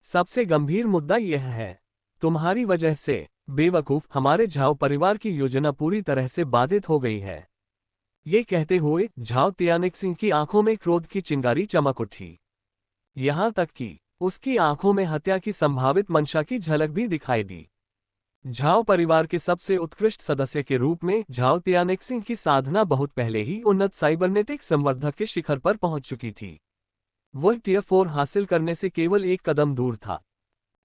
सबसे गंभीर मुद्दा यह है, तुम्हारी वजह से बेवकूफ हमारे झाओ परिवार की योजना पूरी तरह से बाधित हो गई है। ये कहते हुए झाओ तियानिक्सिंग की आंखों में क्रोध की चिंगारी चमक उठी। यहां तक कि उसकी आंखों में हत्या की संभावित मंशा की झलक भी दिखाई दी। झाओ परिवार के सबसे उत्कृष्ट सदस्य के रूप में झाओ तियानिक्सिंग की साधना बहुत पहले ही उन्नत साइबरनेटिक संवर्धक के शिखर पर पहुंच चुकी थी। वह टियर 4 हासिल करने से केवल एक कदम दूर था।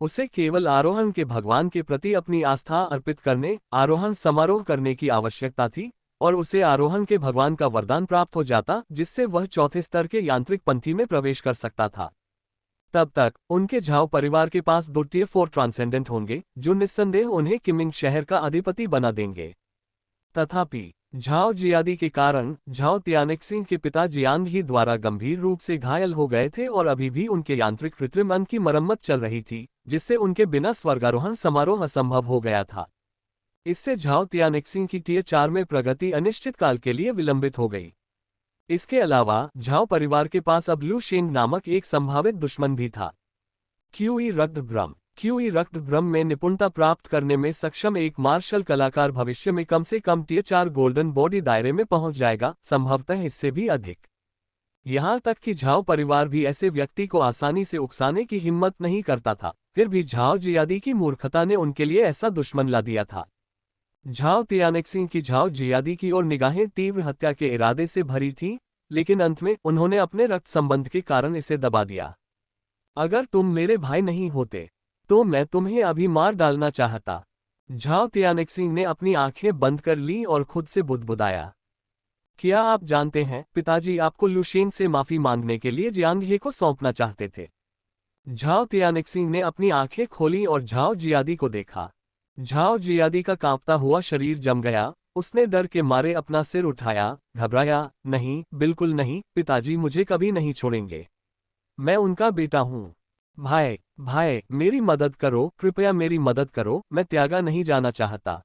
उसे केवल आरोहण के भगवान के प्रति अपनी आस्था अर्पित करने, आरोहण समारोह करने की आवश्यकता थी, और उसे आरोहण के भगवान का वरदान प्राप्त हो जाता, जिससे वह चौथे स्तर के यांत्रिक पंथी में प्रवेश कर सकता था। तब तक उनके झाओ परिवार के पास 2 टियर 4 ट्रांसेंडेंट होंगे, जो निस्संदेह उन्हें किमिंग शहर का अधिपति बना देंगे। तथापि झाओ जियादी के कारण झाओ तियानिक्सिंग के पिता जियांगही द्वारा गंभीर रूप से घायल हो गए थे और अभी भी उनके यांत्रिक कृत्रिम अंग की मरम्मत चल रही थी, जिससे उनके बिना स्वर्गारोहण समारोह असंभव हो गया था। इससे झाओ तियानिक्सिंग की टियर 4 में प्रगति अनिश्चित काल के लिए विलंबित हो गई। इसके अलावा झाओ परिवार के पास अब लू शेंग नामक एक संभावित दुश्मन भी था। क्यूई रक्त भ्रम। क्यूई रक्त भ्रम में निपुणता प्राप्त करने में सक्षम एक मार्शल कलाकार भविष्य में कम से कम टियर 4 गोल्डन बॉडी दायरे में पहुंच जाएगा, संभवतः इससे भी अधिक। यहां तक कि झाओ परिवार भी ऐसे व्यक्ति को आसानी से उकसाने की हिम्मत नहीं करता था, फिर भी झाओ जियादी की मूर्खता ने उनके लिए ऐसा दुश्मन ला दिया था। झाओ तियानेक्सिंग की झाओ जियादी की ओर निगाहें तीव्र हत्या के इरादे से भरी थीं, लेकिन अंत में उन्होंने अपने रक्त संबंध के कारण इसे दबा दिया। अगर तुम मेरे भाई नहीं होते तो मैं तुम्हें अभी मार डालना चाहता। झाओ तियानेक्सिंग ने अपनी आंखें बंद कर लीं और खुद से बुदबुदाया। क्या आप जानते हैं, पिताजी आपको लुशेन से माफी मांगने के लिए जियांग हे को सौंपना चाहते थे। झाओ तियानेक्सिंग ने अपनी आंखें खोली और झाओ जियादी को देखा। झाओ जियादी का कांपता हुआ शरीर जम गया। उसने डर के मारे अपना सिर उठाया, घबराया, नहीं, बिल्कुल नहीं, पिताजी मुझे कभी नहीं छोड़ेंगे। मैं उनका बेटा हूँ। भाई, भाई, मेरी मदद करो, कृपया मेरी मदद करो, मैं त्यागा नहीं जाना चाहता।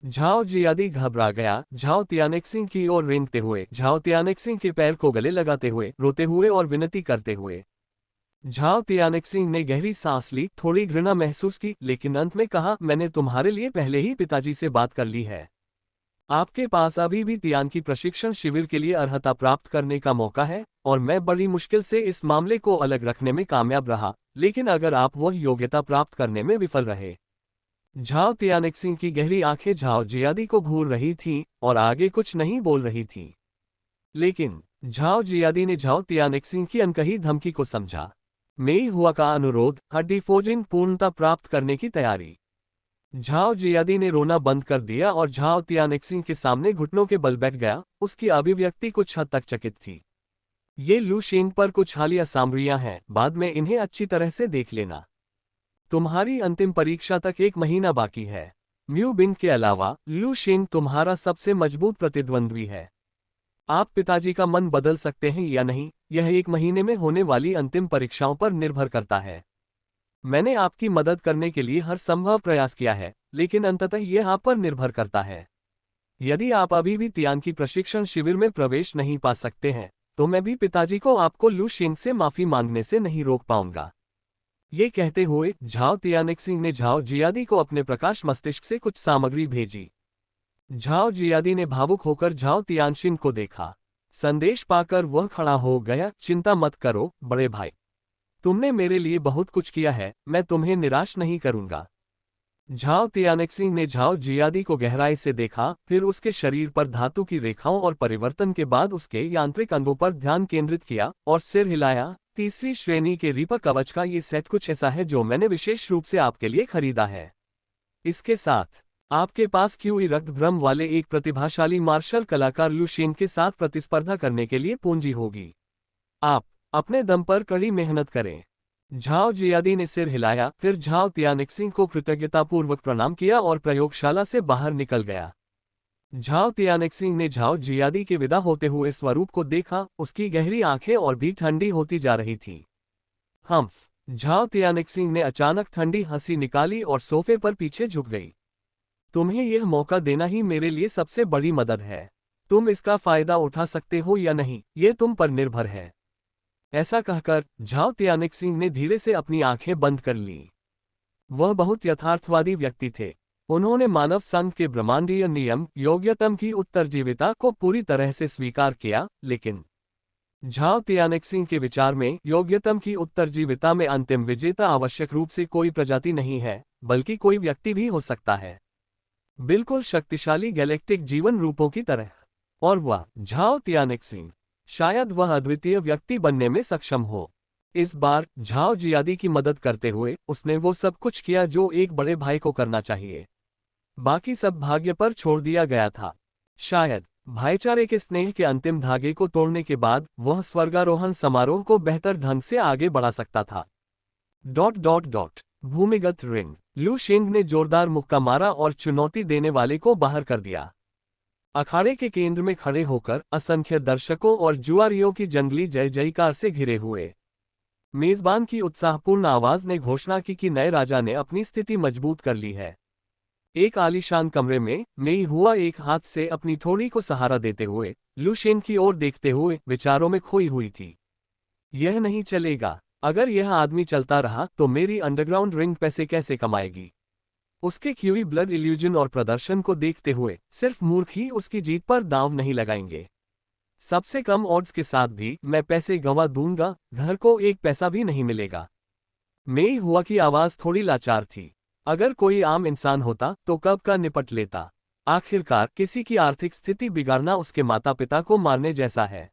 झाओ जियादी घबरा गया, झाओ तियानेक्सिंग की ओर रेंगते हुए, झाओ तियानेक्सिंग के पैर को गले लगाते हुए, रोते हुए और विनती करते हुए। झाओ तियानेक्सिंग ने गहरी सांस ली, थोड़ी घृणा महसूस की, लेकिन अंत में कहा, मैंने तुम्हारे लिए पहले ही पिताजी से बात कर ली है। आपके पास अभी भी तियान की प्रशिक्षण शिविर के लिए अर्हता प्राप्त करने का मौका है, और मैं बड़ी मुश्किल से इस मामले को अलग रखने में कामयाब रहा, लेकिन अगर आप वह योग्यता प्राप्त करने में विफल रहे। झाओ तियानेक्सिंग की गहरी आंखें झाओ जियादी को घूर रही थीं और आगे कुछ नहीं बोल रही थीं। लेकिन झाओ जियादी ने झाओ तियानेक्सिंग की अनकही धमकी को समझा। मेई हुआ का अनुरोध, हड्डी फोजिंग पूर्णता प्राप्त करने की तैयारी। झाओ जियादी ने रोना बंद कर दिया और झाओ तियानेक्सिंग के सामने घुटनों के बल बैठ गया। उसकी अभिव्यक्ति कुछ हद तक चकित थी। ये लू शेंग पर कुछ हालिया सामग्रियां हैं, बाद में इन्हें अच्छी तरह से देख लेना। तुम्हारी अंतिम परीक्षा तक 1 महीना बाकी है। म्यू बिंग के अलावा लू शेंग तुम्हारा सबसे मजबूत प्रतिद्वंद्वी है। आप पिताजी का मन बदल सकते हैं या नहीं, यह 1 महीने में होने वाली अंतिम परीक्षाओं पर निर्भर करता है। मैंने आपकी मदद करने के लिए हर संभव प्रयास किया है, लेकिन अंततः यह आप पर निर्भर करता है। यदि आप अभी भी तियान की प्रशिक्षण शिविर में प्रवेश नहीं पा सकते हैं, तो मैं भी पिताजी को आपको लू शेंग से माफी मांगने से नहीं रोक पाऊंगा। ये कहते हुए झाओ तियानेक्सिंग ने झाओ जियादी को अपने प्रकाश मस्तिष्क से कुछ सामग्री भेजी। झाओ जियादी ने भावुक होकर झाओ तियानशिन को देखा। संदेश पाकर वह खड़ा हो गया। चिंता मत करो बड़े भाई, तुमने मेरे लिए बहुत कुछ किया है, मैं तुम्हें निराश नहीं करूंगा। झाओ तियानेक्सिंग ने झाओ जियादी को गहराई से देखा, फिर उसके शरीर पर धातु की रेखाओं और परिवर्तन के बाद उसके यांत्रिक अंगों पर ध्यान केंद्रित किया और सिर हिलाया। तीसरी श्रेणी के रीपा कवच का ये सेट कुछ ऐसा है जो मैंने विशेष रूप से आपके लिए खरीदा है। इसके साथ आपके पास क्यूई रक्त भ्रम वाले एक प्रतिभाशाली मार्शल कलाकार लू शेंग के साथ प्रतिस्पर्धा करने के लिए पूंजी होगी। आप अपने दम पर कड़ी मेहनत करें। झाओ जियादी ने सिर हिलाया, फिर झाओ तियानेक्सिंग को कृतज्ञतापूर्वक प्रणाम किया और प्रयोगशाला से बाहर निकल गया। झाओ तियानेक्सिंग ने झाओ जियादी के विदा होते हुए स्वरूप को देखा। उसकी गहरी आंखें और भी ठंडी होती जा रही थीं। हम्फ, झाओ तियानेक्सिंग ने अचानक ठंडी हंसी निकाली और सोफे पर पीछे झुक गई। तुम्हें यह मौका देना ही मेरे लिए सबसे बड़ी मदद है। तुम इसका फायदा उठा सकते हो या नहीं, ये तुम पर निर्भर है। ऐसा कहकर झाओ तियानेक्सिंग ने धीरे से अपनी आंखें बंद कर लीं। वह बहुत यथार्थवादी व्यक्ति थे। उन्होंने मानव संघ के ब्रह्मांडीय नियम योग्यतम की उत्तरजीविता को पूरी तरह से स्वीकार किया, लेकिन झाओ तियानेक्सिंग के विचार में योग्यतम की उत्तरजीविता में अंतिम विजेता आवश्यक रूप से कोई प्रजाति नहीं है, बल्कि कोई व्यक्ति भी हो सकता है, बिल्कुल शक्तिशाली गैलेक्टिक जीवन रूपों की तरह। और वह झाओ तियानेक्सिंग, शायद वह अद्वितीय व्यक्ति बनने में सक्षम हो। इस बार झाओ जियादी की मदद करते हुए उसने वो सब कुछ किया जो एक बड़े भाई को करना चाहिए। बाकी सब भाग्य पर छोड़ दिया गया था। शायद भाईचारे के स्नेह के अंतिम धागे को तोड़ने के बाद वह स्वर्गारोहण समारोह को बेहतर ढंग से आगे बढ़ा सकता था। ... भूमिगत रिंग। लू शेंग ने जोरदार मुक्का मारा और चुनौती देने वाले को बाहर कर दिया। अखाड़े के केंद्र में खड़े होकर असंख्य दर्शकों और जुआरियों की जंगली जय जयकार से घिरे हुए मेजबान की उत्साहपूर्ण आवाज ने घोषणा की कि नए राजा ने अपनी स्थिति मजबूत कर ली है। एक आलीशान कमरे में मेई हुआ एक हाथ से अपनी थोड़ी को सहारा देते हुए लू शेन की ओर देखते हुए विचारों में खोई हुई थी। यह नहीं चलेगा। अगर यह आदमी चलता रहा तो मेरी अंडरग्राउंड रिंग पैसे कैसे कमाएगी? उसके क्यूई ब्लड इल्यूजन और प्रदर्शन को देखते हुए सिर्फ मूर्ख ही उसकी जीत पर दांव नहीं लगाएंगे। सबसे कम ऑड्स के साथ भी मैं पैसे गंवा दूंगा, घर को एक पैसा भी नहीं मिलेगा। मेई हुआ की आवाज थोड़ी लाचार थी। अगर कोई आम इंसान होता तो कब का निपट लेता। आखिरकार किसी की आर्थिक स्थिति बिगाड़ना उसके माता पिता को मारने जैसा है।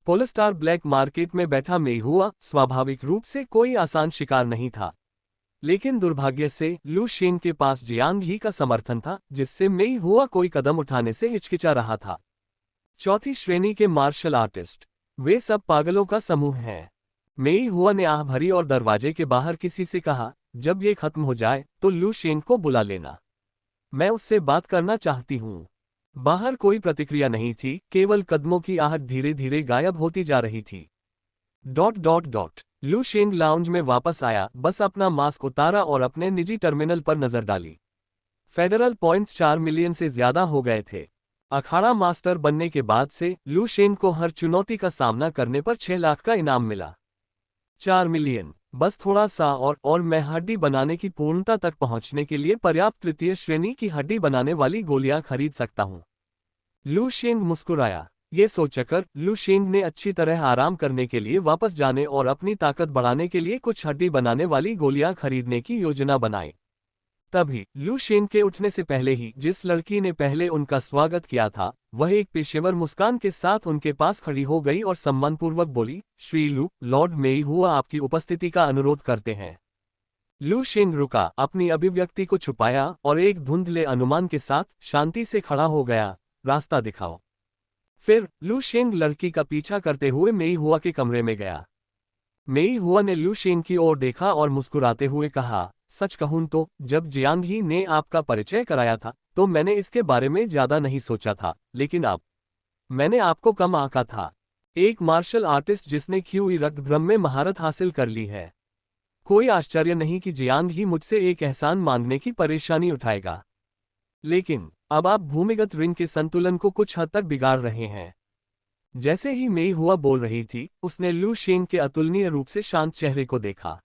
पोलस्टार ब्लैक मार्केट में बैठा मेई हुआ स्वाभाविक रूप से कोई आसान शिकार नहीं था, लेकिन दुर्भाग्य से लू शेन के पास जियांग ही का समर्थन था, जिससे मेई हुआ कोई कदम उठाने से हिचकिचा रहा था। चौथी श्रेणी के मार्शल आर्टिस्ट, वे सब पागलों का समूह हैं। मेई हुआ ने आह भरी और दरवाजे के बाहर किसी से कहा, जब ये खत्म हो जाए तो लू शेन को बुला लेना, मैं उससे बात करना चाहती हूँ। बाहर कोई प्रतिक्रिया नहीं थी, केवल कदमों की आहट धीरे धीरे गायब होती जा रही थी। ... लू शेन लाउंज में वापस आया, बस अपना मास्क उतारा और अपने निजी टर्मिनल पर नजर डाली। फेडरल पॉइंट्स 4 मिलियन से ज्यादा हो गए थे। अखाड़ा मास्टर बनने के बाद से लू शेन को हर चुनौती का सामना करने पर 6 लाख का इनाम मिला। 4 मिलियन, बस थोड़ा सा और मैं हड्डी बनाने की पूर्णता तक पहुंचने के लिए पर्याप्त तृतीय श्रेणी की हड्डी बनाने वाली गोलियां खरीद सकता हूं। लू शेन मुस्कुराया। ये सोचकर लू शेन ने अच्छी तरह आराम करने के लिए वापस जाने और अपनी ताकत बढ़ाने के लिए कुछ हड्डी बनाने वाली गोलियां खरीदने की योजना बनाई। तभी लू शेन के उठने से पहले ही जिस लड़की ने पहले उनका स्वागत किया था, वह एक पेशेवर मुस्कान के साथ उनके पास खड़ी हो गई और सम्मानपूर्वक बोली, श्री लू, लॉर्ड मेई हुआ आपकी उपस्थिति का अनुरोध करते हैं। लू शेन रुका, अपनी अभिव्यक्ति को छुपाया और एक धुंधले अनुमान के साथ शांति से खड़ा हो गया, रास्ता दिखाओ। फिर लू शेन लड़की का पीछा करते हुए मेई हुआ के कमरे में गया। मेई हुआ ने लू शेन की ओर देखा और मुस्कुराते हुए कहा, सच कहूं तो जब जियांग ही ने आपका परिचय कराया था तो मैंने इसके बारे में ज्यादा नहीं सोचा था, लेकिन अब मैंने आपको कम आंका था। एक मार्शल आर्टिस्ट जिसने क्यूई रक्तभ्रम में महारत हासिल कर ली है। कोई आश्चर्य नहीं कि जियांग ही मुझसे एक एहसान मांगने की परेशानी उठाएगा। लेकिन अब आप भूमिगत रिंग के संतुलन को कुछ हद तक बिगाड़ रहे हैं। जैसे ही मेई हुआ बोल रही थी, उसने लू शेन के अतुलनीय रूप से शांत चेहरे को देखा।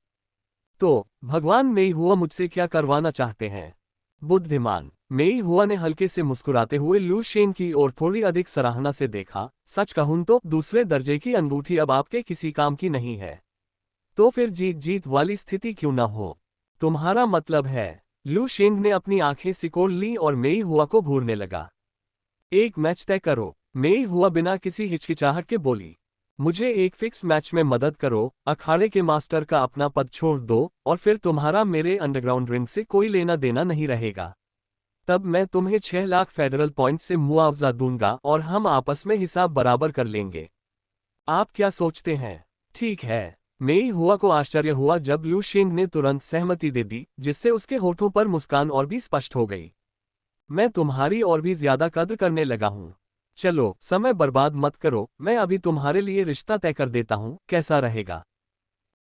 तो भगवान, मेई हुआ मुझसे क्या करवाना चाहते हैं? बुद्धिमान। मेई हुआ ने हल्के से मुस्कुराते हुए लू शेन की ओर थोड़ी अधिक सराहना से देखा, सच कहूं तो दूसरे दर्जे की अंगूठी अब आपके किसी काम की नहीं है। तो फिर जीत जीत वाली स्थिति क्यों ना हो? तुम्हारा मतलब है? लू शेन ने अपनी आंखें सिकोड़ ली और मेई हुआ को घूरने लगा। एक मैच तय करो, मेई हुआ बिना किसी हिचकिचाहट के बोली। मुझे एक फिक्स मैच में मदद करो, अखाड़े के मास्टर का अपना पद छोड़ दो और फिर तुम्हारा मेरे अंडरग्राउंड रिंग से कोई लेना देना नहीं रहेगा। तब मैं तुम्हें 6 लाख फेडरल पॉइंट से मुआवजा दूंगा और हम आपस में हिसाब बराबर कर लेंगे। आप क्या सोचते हैं? ठीक है। मेई हुआ को आश्चर्य हुआ जब लू शेन ने तुरंत सहमति दे दी, जिससे उसके होठों पर मुस्कान और भी स्पष्ट हो गई। मैं तुम्हारी और भी ज्यादा कद्र करने लगा हूं। चलो, समय बर्बाद मत करो, मैं अभी तुम्हारे लिए रिश्ता तय कर देता हूं, कैसा रहेगा?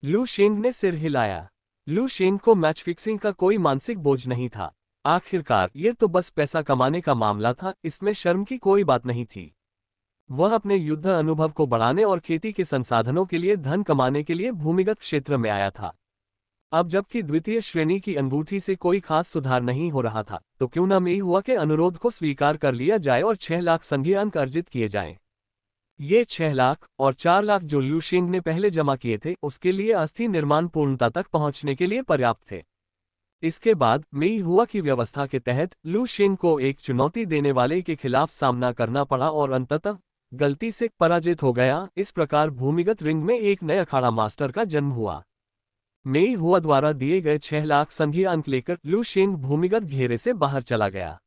लू शेन ने सिर हिलाया। लू शेन को मैच फिक्सिंग का कोई मानसिक बोझ नहीं था। आखिरकार ये तो बस पैसा कमाने का मामला था, इसमें शर्म की कोई बात नहीं थी। वह अपने युद्ध अनुभव को बढ़ाने और खेती के संसाधनों के लिए धन कमाने के लिए भूमिगत क्षेत्र में आया था। अब जबकि द्वितीय श्रेणी की अंगूठी से कोई खास सुधार नहीं हो रहा था, तो क्यों न मेई हुआ के अनुरोध को स्वीकार कर लिया जाए और 6 लाख संघीय अंक अर्जित किए जाएं। ये 6 लाख और 4 लाख जो लू शेन ने पहले जमा किए थे, उसके लिए अस्थि निर्माण पूर्णता तक पहुंचने के लिए पर्याप्त थे। इसके बाद मेई हुआ की व्यवस्था के तहत लू शेन को एक चुनौती देने वाले के खिलाफ सामना करना पड़ा और अंततः गलती से पराजित हो गया। इस प्रकार भूमिगत रिंग में एक नए अखाड़ा मास्टर का जन्म हुआ। मेई हुआ द्वारा दिए गए 6 लाख संघीय अंक लेकर लू शेन भूमिगत घेरे से बाहर चला गया।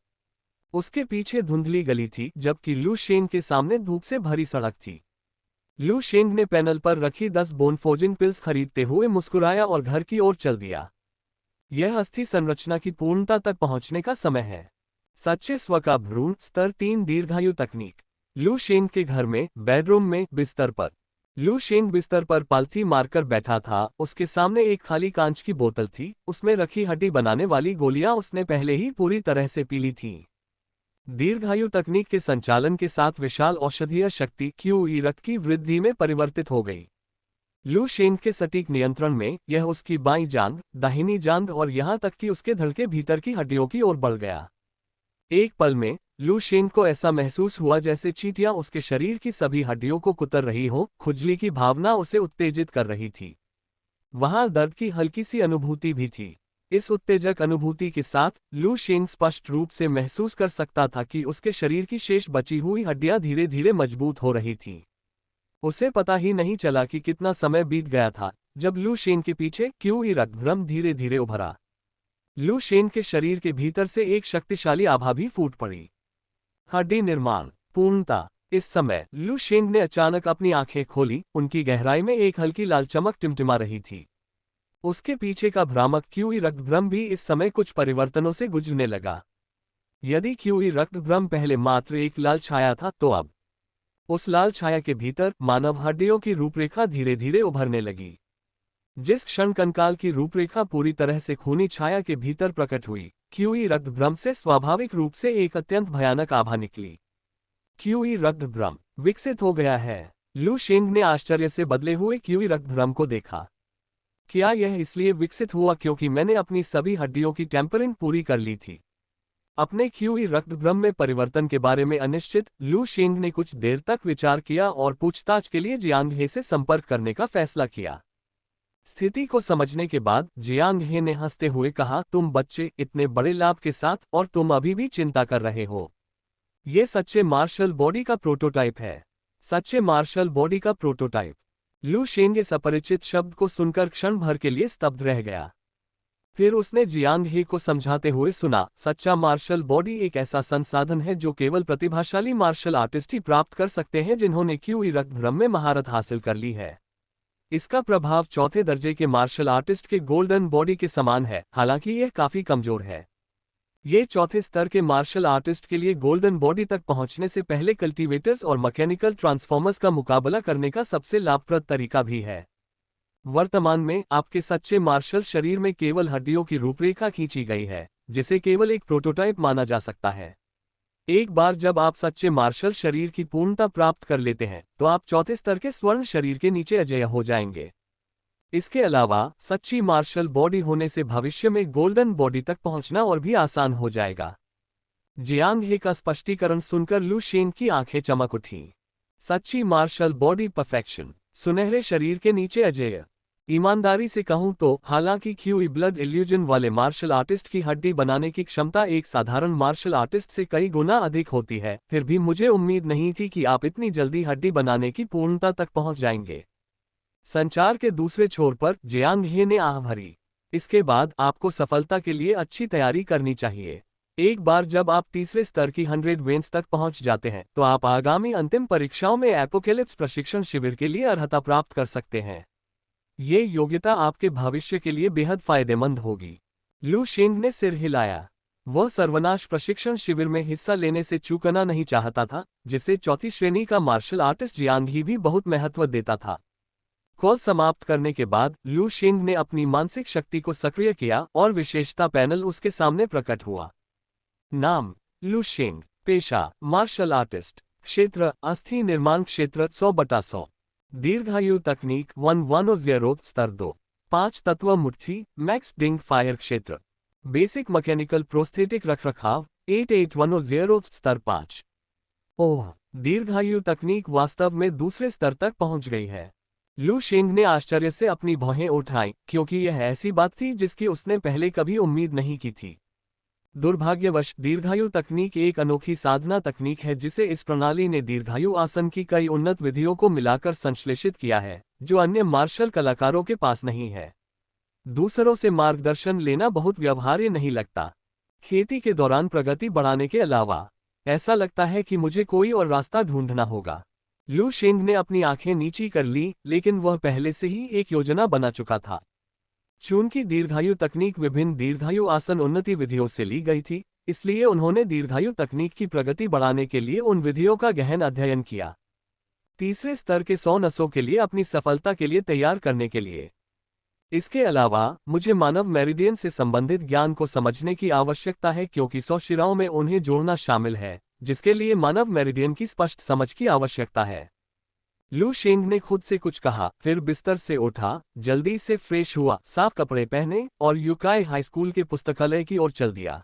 उसके पीछे धुंधली गली थी, जबकि लू शेन के सामने धूप से भरी सड़क थी। लू शेन ने पैनल पर रखी 10 बोनफोजिन पिल्स खरीदते हुए मुस्कुराया और घर की ओर चल दिया। यह अस्थि संरचना की पूर्णता तक पहुंचने का समय है। सच्चे स्व का भ्रूण स्तर 3 दीर्घायु तकनीक। लू शेन के घर में बेडरूम में बिस्तर पर लू शेंग बिस्तर पर पालथी मारकर बैठा था। उसके सामने एक खाली कांच की बोतल थी, उसमें रखी हड्डी बनाने वाली गोलियां उसने पहले ही पूरी तरह से पी ली थीं। दीर्घायु तकनीक के संचालन के साथ विशाल औषधीय शक्ति QE रक्त की वृद्धि में परिवर्तित हो गई। लू शेंग के सटीक नियंत्रण में यह उसकी बाईं जांघ, दाहिनी जांघ और यहां तक कि उसके धड़ के भीतर की हड्डियों की ओर बढ़ गया। एक पल में लू शेंग को ऐसा महसूस हुआ जैसे चींटियां उसके शरीर की सभी हड्डियों को कुतर रही हो। खुजली की भावना उसे उत्तेजित कर रही थी। वहां दर्द की हल्की सी अनुभूति भी थी। इस उत्तेजक अनुभूति के साथ लू शेंग स्पष्ट रूप से महसूस कर सकता था कि उसके शरीर की शेष बची हुई हड्डियां धीरे धीरे मजबूत हो रही थीं। उसे पता ही नहीं चला कि कितना समय बीत गया था जब लू शेंग के पीछे QE रक्तभ्रम धीरे धीरे उभरा। लू शेंग के शरीर के भीतर से एक शक्तिशाली आभा भी फूट पड़ी। हड्डी निर्माण पूर्णता। इस समय लू शेंग ने अचानक अपनी आंखें खोली। उनकी गहराई में एक हल्की लाल चमक टिमटिमा रही थी। उसके पीछे का भ्रामक QE रक्तभ्रम भी इस समय कुछ परिवर्तनों से गुजरने लगा। यदि QE रक्तभ्रम पहले मात्र एक लाल छाया था, तो अब उस लाल छाया के भीतर मानव हड्डियों की रूपरेखा धीरे धीरे उभरने लगी। जिस क्षण कंकाल की रूपरेखा पूरी तरह से खूनी छाया के भीतर प्रकट हुई, QE रक्तभ्रम से स्वाभाविक रूप से एक अत्यंत भयानक आभा निकली। QE रक्तभ्रम विकसित हो गया है। लू शेंग ने आश्चर्य से बदले हुए QE रक्तभ्रम को देखा। क्या यह इसलिए विकसित हुआ क्योंकि मैंने अपनी सभी हड्डियों की टेम्परिंग पूरी कर ली थी? अपने QE रक्तभ्रम में परिवर्तन के बारे में अनिश्चित, लू शेंग ने कुछ देर तक विचार किया और पूछताछ के लिए जियांग हे से संपर्क करने का फैसला किया। स्थिति को समझने के बाद जियांग हे ने हंसते हुए कहा, तुम बच्चे इतने बड़े लाभ के साथ और तुम अभी भी चिंता कर रहे हो। ये सच्चे मार्शल बॉडी का प्रोटोटाइप है। सच्चे मार्शल बॉडी का प्रोटोटाइप। लू शेंग इस अपरिचित शब्द को सुनकर क्षण भर के लिए स्तब्ध रह गया। फिर उसने जियांग हे को समझाते हुए सुना, सच्चा मार्शल बॉडी एक ऐसा संसाधन है जो केवल प्रतिभाशाली मार्शल आर्टिस्ट ही प्राप्त कर सकते हैं जिन्होंने QE रक्तभ्रम में महारत हासिल कर ली है। इसका प्रभाव चौथे दर्जे के मार्शल आर्टिस्ट के गोल्डन बॉडी के समान है, हालांकि यह काफी कमजोर है। ये चौथे स्तर के मार्शल आर्टिस्ट के लिए गोल्डन बॉडी तक पहुंचने से पहले कल्टीवेटर्स और मैकेनिकल ट्रांसफॉर्मर्स का मुकाबला करने का सबसे लाभप्रद तरीका भी है। वर्तमान में आपके सच्चे मार्शल शरीर में केवल हड्डियों की रूपरेखा खींची गई है, जिसे केवल एक प्रोटोटाइप माना जा सकता है। एक बार जब आप सच्चे मार्शल शरीर की पूर्णता प्राप्त कर लेते हैं, तो आप चौथे स्तर के स्वर्ण शरीर के नीचे अजेय हो जाएंगे। इसके अलावा सच्ची मार्शल बॉडी होने से भविष्य में गोल्डन बॉडी तक पहुंचना और भी आसान हो जाएगा। जियांग हे का स्पष्टीकरण सुनकर लू शेंग की आंखें चमक उठीं। सच्ची मार्शल बॉडी परफेक्शन, सुनहरे शरीर के नीचे अजेय। ईमानदारी से कहूं तो हालांकि QE ब्लड इल्यूजन वाले मार्शल आर्टिस्ट की हड्डी बनाने की क्षमता एक साधारण मार्शल आर्टिस्ट से कई गुना अधिक होती है, फिर भी मुझे उम्मीद नहीं थी कि आप इतनी जल्दी हड्डी बनाने की पूर्णता तक पहुंच जाएंगे। संचार के दूसरे छोर पर जियांग हे ने आह भरी। इसके बाद आपको सफलता के लिए अच्छी तैयारी करनी चाहिए। एक बार जब आप तीसरे स्तर की 100 वेन्स तक पहुंच जाते हैं, तो आप आगामी अंतिम परीक्षाओं में एपोकेलिप्स प्रशिक्षण शिविर के लिए अर्हता प्राप्त कर सकते हैं। ये योग्यता आपके भविष्य के लिए बेहद फायदेमंद होगी। लू शेंग ने सिर हिलाया। वह सर्वनाश प्रशिक्षण शिविर में हिस्सा लेने से चूकना नहीं चाहता था, जिसे चौथी श्रेणी का मार्शल आर्टिस्ट जियांग ही भी बहुत महत्व देता था। कॉल समाप्त करने के बाद लू शेंग ने अपनी मानसिक शक्ति को सक्रिय किया और विशेषता पैनल उसके सामने प्रकट हुआ। नाम लू शेंग। पेशा मार्शल आर्टिस्ट। क्षेत्र अस्थि निर्माण क्षेत्र 100/100। दीर्घायु तकनीक 110 स्तर 2। 5 तत्व मुट्ठी मैक्स डिंग फायर क्षेत्र। बेसिक मैकेनिकल प्रोस्थेटिक रखरखाव 8810 स्तर 5। ओह, दीर्घायु तकनीक वास्तव में दूसरे स्तर तक पहुंच गई है। लू शेंग ने आश्चर्य से अपनी भौहें उठाईं, क्योंकि यह ऐसी बात थी जिसकी उसने पहले कभी उम्मीद नहीं की थी। दुर्भाग्यवश दीर्घायु तकनीक एक अनोखी साधना तकनीक है जिसे इस प्रणाली ने दीर्घायु आसन की कई उन्नत विधियों को मिलाकर संश्लेषित किया है, जो अन्य मार्शल कलाकारों के पास नहीं है। दूसरों से मार्गदर्शन लेना बहुत व्यवहार्य नहीं लगता। खेती के दौरान प्रगति बढ़ाने के अलावा ऐसा लगता है कि मुझे कोई और रास्ता ढूंढना होगा। लू शेंग ने अपनी आंखें नीची कर ली, लेकिन वह पहले से ही एक योजना बना चुका था। चूंकि दीर्घायु तकनीक विभिन्न दीर्घायु आसन उन्नति विधियों से ली गई थी, इसलिए उन्होंने दीर्घायु तकनीक की प्रगति बढ़ाने के लिए उन विधियों का गहन अध्ययन किया। तीसरे स्तर के 100 नसों के लिए अपनी सफलता के लिए तैयार करने के लिए। इसके अलावा मुझे मानव मेरिडियन से संबंधित ज्ञान को समझने की आवश्यकता है क्योंकि 100 शिराओं में उन्हें जोड़ना शामिल है, जिसके लिए मानव मेरिडियन की स्पष्ट समझ की आवश्यकता है। लू शेंग ने खुद से कुछ कहा, फिर बिस्तर से उठा, जल्दी से फ्रेश हुआ, साफ कपड़े पहने और यूकाई हाई स्कूल के पुस्तकालय की ओर चल दिया।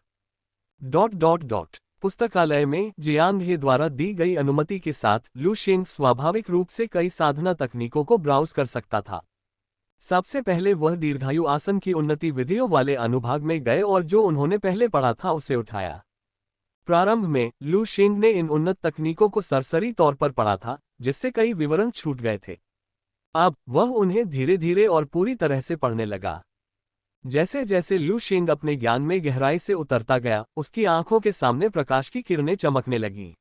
पुस्तकालय में जियांग हे द्वारा दी गई अनुमति के साथ लू शेंग स्वाभाविक रूप से कई साधना तकनीकों को ब्राउज कर सकता था। सबसे पहले वह दीर्घायु आसन की उन्नति विधियों वाले अनुभाग में गए और जो उन्होंने पहले पढ़ा था उसे उठाया। प्रारंभ में लू शेंग ने इन उन्नत तकनीकों को सरसरी तौर पर पढ़ा था, जिससे कई विवरण छूट गए थे। अब वह उन्हें धीरे धीरे और पूरी तरह से पढ़ने लगा। जैसे जैसे लू शेंग अपने ज्ञान में गहराई से उतरता गया, उसकी आंखों के सामने प्रकाश की किरणें चमकने लगीं।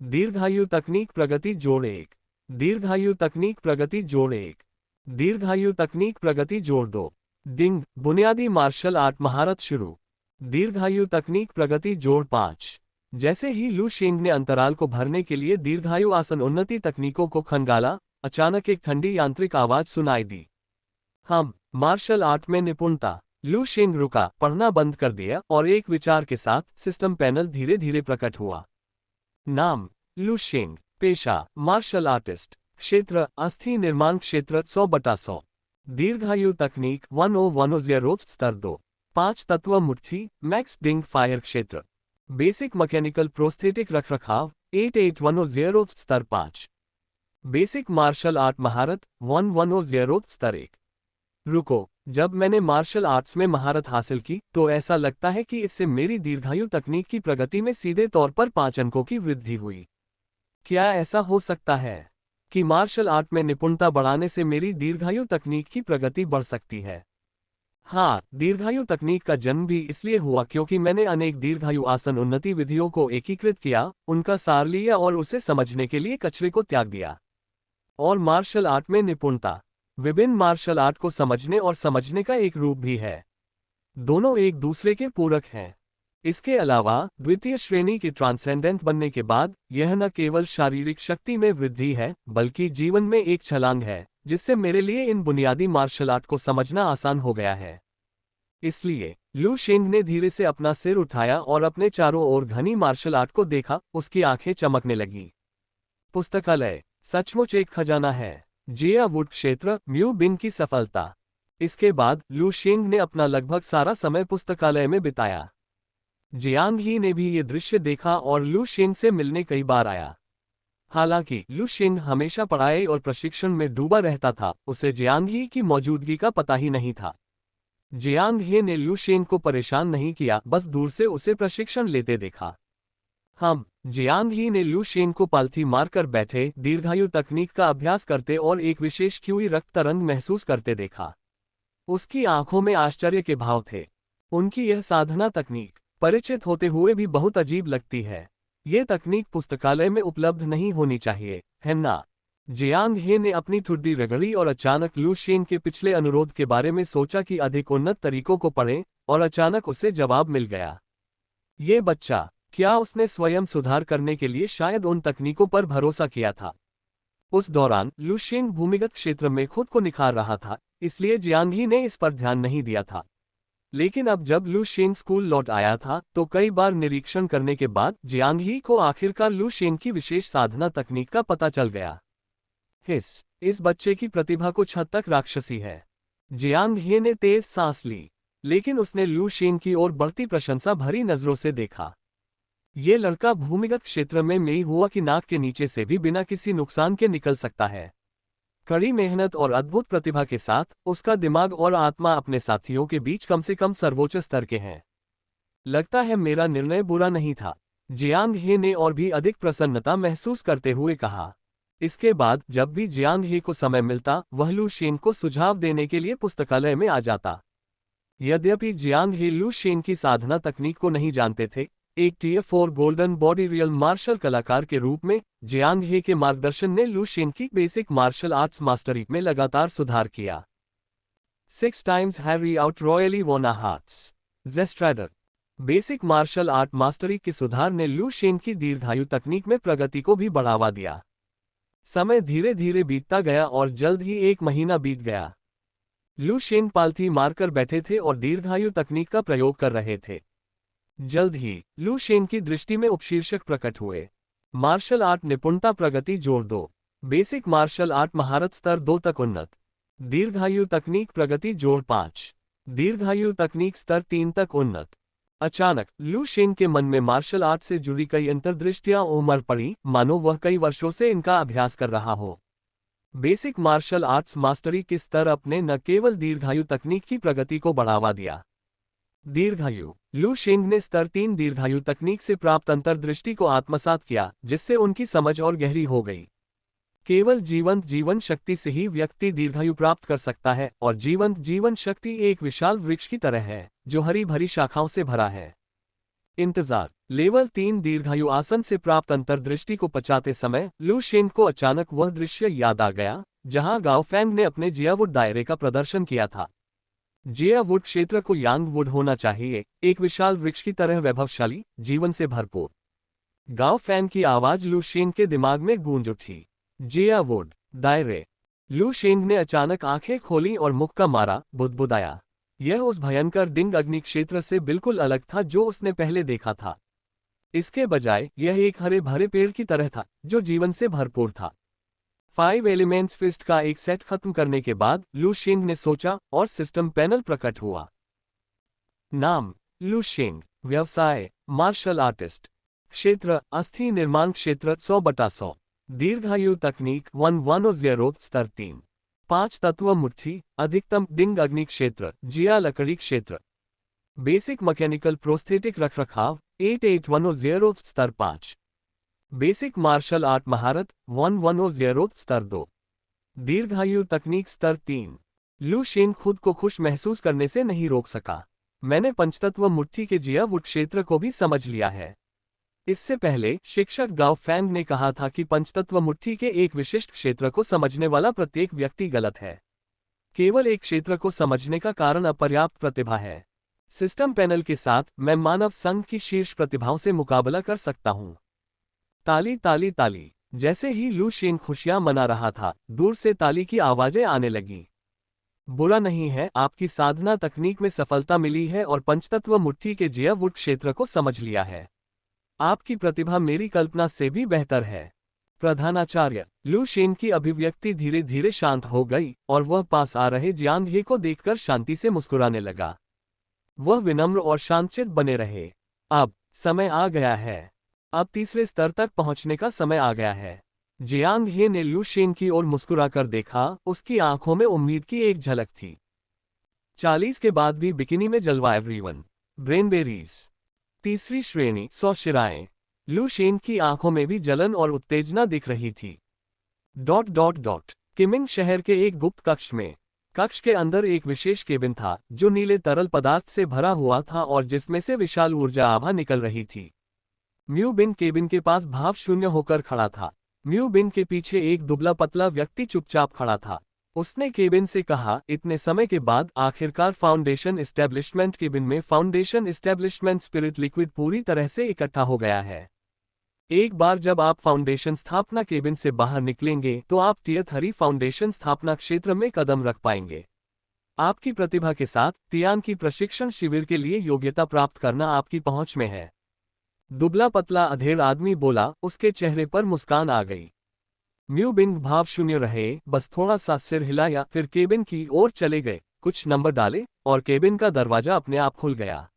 दीर्घायु तकनीक प्रगति जोड़ 1। दीर्घायु तकनीक प्रगति जोड़ 1। दीर्घायु तकनीक प्रगति जोड़ 2। डिंग, बुनियादी मार्शल आर्ट महारत शुरू। दीर्घायु तकनीक प्रगति जोड़ 5। जैसे ही लू शेंग ने अंतराल को भरने के लिए दीर्घायु आसन उन्नति तकनीकों को खंगाला, अचानक एक ठंडी यांत्रिक आवाज सुनाई दी। हम मार्शल आर्ट में निपुणता। लू शेंग रुका, पढ़ना बंद कर दिया और एक विचार के साथ सिस्टम पैनल धीरे धीरे प्रकट हुआ। नाम लू शेंग, पेशा मार्शल आर्टिस्ट, क्षेत्र अस्थि निर्माण क्षेत्र 100/100। दीर्घायु तकनीक 1010 स्तर 2। 5 तत्व मुट्ठी मैक्स डिंग फायर क्षेत्र। बेसिक मैकेनिकल प्रोस्थेटिक रखरखाव 8810 स्तर 5। बेसिक मार्शल आर्ट महारत 1110 स्तर 1। रुको, जब मैंने मार्शल आर्ट्स में महारत हासिल की तो ऐसा लगता है कि इससे मेरी दीर्घायु तकनीक की प्रगति में सीधे तौर पर 5 अंकों की वृद्धि हुई। क्या ऐसा हो सकता है कि मार्शल आर्ट में निपुणता बढ़ाने से मेरी दीर्घायु तकनीक की प्रगति बढ़ सकती है? हाँ, दीर्घायु तकनीक का जन्म भी इसलिए हुआ क्योंकि मैंने अनेक दीर्घायु आसन उन्नति विधियों को एकीकृत किया, उनका सार लिया और उसे समझने के लिए कचरे को त्याग दिया। और मार्शल आर्ट में निपुणता विभिन्न मार्शल आर्ट को समझने और समझने का एक रूप भी है। दोनों एक दूसरे के पूरक हैं। इसके अलावा द्वितीय श्रेणी के ट्रांसेंडेंट बनने के बाद यह न केवल शारीरिक शक्ति में वृद्धि है, बल्कि जीवन में एक छलांग है, जिससे मेरे लिए इन बुनियादी मार्शल आर्ट को समझना आसान हो गया है। इसलिए लू शेंग ने धीरे से अपना सिर उठाया और अपने चारों ओर घनी मार्शल आर्ट को देखा। उसकी आंखें चमकने लगीं। पुस्तकालय सचमुच एक खजाना है। जिया वुड क्षेत्र म्यू बिन की सफलता। इसके बाद लू शेंग ने अपना लगभग सारा समय पुस्तकालय में बिताया। जियांग ही ने भी ये दृश्य देखा और लू शेंग से मिलने कई बार आया। हालांकि लू शेंग हमेशा पढ़ाई और प्रशिक्षण में डूबा रहता था, उसे जियांग ही की मौजूदगी का पता ही नहीं था। जियांग ही ने लू शेंग को परेशान नहीं किया, बस दूर से उसे प्रशिक्षण लेते देखा। जियांग ही ने लू शेंग को पालथी मारकर बैठे दीर्घायु तकनीक का अभ्यास करते और एक विशेष क्यूई रक्त तरंग महसूस करते देखा। उसकी आंखों में आश्चर्य के भाव थे। उनकी यह साधना तकनीक परिचित होते हुए भी बहुत अजीब लगती है। ये तकनीक पुस्तकालय में उपलब्ध नहीं होनी चाहिए, है ना? जियांग ही ने अपनी ठुड्डी रगड़ी और अचानक लू शेंग के पिछले अनुरोध के बारे में सोचा कि अधिक उन्नत तरीकों को पढ़ें, और अचानक उसे जवाब मिल गया। ये बच्चा, क्या उसने स्वयं सुधार करने के लिए शायद उन तकनीकों पर भरोसा किया था? उस दौरान लू शेंग भूमिगत क्षेत्र में खुद को निखार रहा था, इसलिए जियांग ही ने इस पर ध्यान नहीं दिया था। लेकिन अब जब लू शेंग स्कूल लौट आया था तो कई बार निरीक्षण करने के बाद जियांग ही को आखिरकार लू शेंग की विशेष साधना तकनीक का पता चल गया। इस बच्चे की प्रतिभा कुछ हद तक राक्षसी है। जियांग ही ने तेज सांस ली, लेकिन उसने लू शेंग की ओर बढ़ती प्रशंसा भरी नजरों से देखा। ये लड़का भूमिगत क्षेत्र में मई हुआ कि नाक के नीचे से भी बिना किसी नुकसान के निकल सकता है। कड़ी मेहनत और अद्भुत प्रतिभा के साथ उसका दिमाग और आत्मा अपने साथियों के बीच कम से कम सर्वोच्च स्तर के हैं। लगता है मेरा निर्णय बुरा नहीं था, जियांग ही ने और भी अधिक प्रसन्नता महसूस करते हुए कहा। इसके बाद जब भी जियांग ही को समय मिलता, वह लू शेंग को सुझाव देने के लिए पुस्तकालय में आ जाता। यद्यपि जियांग ही लू शेंग की साधना तकनीक को नहीं जानते थे, एक tier 4 golden body real martial कलाकार के रूप में जियांग ही के मार्गदर्शन ने लू शेंग की बेसिक मार्शल आर्ट्स मास्टरी में लगातार सुधार किया। 6 times हैरी आउट रॉयली वोना हार्ट्स जेस्ट्राडर। बेसिक मार्शल आर्ट मास्टरी के सुधार ने लू शेंग की दीर्घायु तकनीक में प्रगति को भी बढ़ावा दिया। समय धीरे धीरे बीतता गया और जल्द ही 1 महीना बीत गया। लू शेन पालथी मारकर बैठे थे और दीर्घायु तकनीक का प्रयोग कर रहे थे। जल्द ही लू शेन की दृष्टि में उपशीर्षक प्रकट हुए। मार्शल आर्ट निपुणता प्रगति जोड़ 2। बेसिक मार्शल आर्ट महारत स्तर 2 तक उन्नत। दीर्घायु तकनीक प्रगति जोड़ 5। दीर्घायु तकनीक स्तर 3 तक उन्नत। अचानक लू शेन के मन में मार्शल आर्ट से जुड़ी कई अंतर्दृष्टियां उमड़ पड़ी, मानो वह कई वर्षों से इनका अभ्यास कर रहा हो। बेसिक मार्शल आर्ट्स मास्टरी के स्तर अपने न केवल दीर्घायु तकनीक की प्रगति को बढ़ावा दिया। दीर्घायु लू शेंग ने स्तर 3 दीर्घायु तकनीक से प्राप्त अंतर्दृष्टि को आत्मसात किया, जिससे उनकी समझ और गहरी हो गई। केवल जीवंत जीवन शक्ति से ही व्यक्ति दीर्घायु प्राप्त कर सकता है, और जीवंत जीवन शक्ति एक विशाल वृक्ष की तरह है जो हरी भरी शाखाओं से भरा है। इंतजार लेवल 3 दीर्घायु आसन से प्राप्त अंतर्दृष्टि को पचाते समय लू शेन को अचानक वह दृश्य याद आ गया जहां गाओ फैंग ने अपने जियावुड दायरे का प्रदर्शन किया था। जियावुड क्षेत्र को यांग वुड होना चाहिए, एक विशाल वृक्ष की तरह वैभवशाली, जीवन से भरपूर। गाओ फैंग की आवाज लू शेन के दिमाग में गूंज उठी। जियावुड दायरे। लू शेन ने अचानक आंखें खोली और मुक्का मारा, बुदबुदाया। यह उस भयंकर डिंग अग्नि क्षेत्र से बिल्कुल अलग था जो उसने पहले देखा था। इसके बजाय यह एक हरे भरे पेड़ की तरह था जो जीवन से भरपूर था। 5 एलिमेंट्स फिस्ट का एक सेट खत्म करने के बाद लू शेंग ने सोचा और सिस्टम पैनल प्रकट हुआ। नाम लू शेंग। व्यवसाय मार्शल आर्टिस्ट। क्षेत्र अस्थि निर्माण क्षेत्र 100/100। दीर्घायु तकनीक 110 स्तर 3। 5 तत्व मुट्ठी अधिकतम डिंग अग्नि क्षेत्र जिया लकड़ी क्षेत्र। बेसिक मैकेनिकल प्रोस्थेटिक रखरखाव 8810 स्तर 5। बेसिक मार्शल आर्ट महारत 110 स्तर 2। दीर्घायु तकनीक स्तर 3। लू शेन खुद को खुश महसूस करने से नहीं रोक सका। मैंने पंचतत्व मुट्ठी के जियावुड क्षेत्र को भी समझ लिया है। इससे पहले शिक्षक गाओ फैंग ने कहा था कि पंचतत्व मुट्ठी के एक विशिष्ट क्षेत्र को समझने वाला प्रत्येक व्यक्ति गलत है। केवल एक क्षेत्र को समझने का कारण अपर्याप्त प्रतिभा है। सिस्टम पैनल के साथ मैं मानव संघ की शीर्ष प्रतिभाओं से मुकाबला कर सकता हूं। ताली ताली ताली। जैसे ही लू शेन खुशियां मना रहा था, दूर से ताली की आवाजें आने लगीं। बुरा नहीं है, आपकी साधना तकनीक में सफलता मिली है और पंचतत्व मुट्ठी के जियावुड क्षेत्र को समझ लिया है। आपकी प्रतिभा मेरी कल्पना से भी बेहतर है। प्रधानाचार्य। लू शेन की अभिव्यक्ति धीरे धीरे शांत हो गई और वह पास आ रहे जियांग हे को देखकर शांति से मुस्कुराने लगा। वह विनम्र और शांतचित्त बने रहे। अब समय आ गया है। अब तीसरे स्तर तक पहुंचने का समय आ गया है। जियांग हे ने लू शेन की ओर मुस्कुराकर देखा, उसकी आंखों में उम्मीद की एक झलक थी। 40 के बाद भी बिकिनी में जलवा एवरीवन। ब्रेनबेरीज। तीसरी श्रेणी 100 शिराएं। लू शेन की आंखों में भी जलन और उत्तेजना दिख रही थी। ... किमिंग शहर के एक गुप्त कक्ष में। कक्ष के अंदर एक विशेष केबिन था जो नीले तरल पदार्थ से भरा हुआ था और जिसमें से विशाल ऊर्जा आभा निकल रही थी। म्यू बिन केबिन के पास भाव शून्य होकर खड़ा था। म्यू बिन के पीछे एक दुबला पतला व्यक्ति चुपचाप खड़ा था। उसने केबिन से कहा, इतने समय के बाद आखिरकार फाउंडेशन एस्टेब्लिशमेंट केबिन में फाउंडेशन एस्टेब्लिशमेंट स्पिरिट लिक्विड पूरी तरह से इकट्ठा हो गया है। एक बार जब आप फाउंडेशन स्थापना केबिन से बाहर निकलेंगे तो आप टियर 3 फाउंडेशन स्थापना क्षेत्र में कदम रख पाएंगे। आपकी प्रतिभा के साथ तियान की प्रशिक्षण शिविर के लिए योग्यता प्राप्त करना आपकी पहुंच में है। दुबला पतला अधेड़ आदमी बोला, उसके चेहरे पर मुस्कान आ गई। म्यू बिंग भाव शून्य रहे, बस थोड़ा सा सिर हिलाया, फिर केबिन की ओर चले गए, कुछ नंबर डाले और केबिन का दरवाजा अपने आप खुल गया।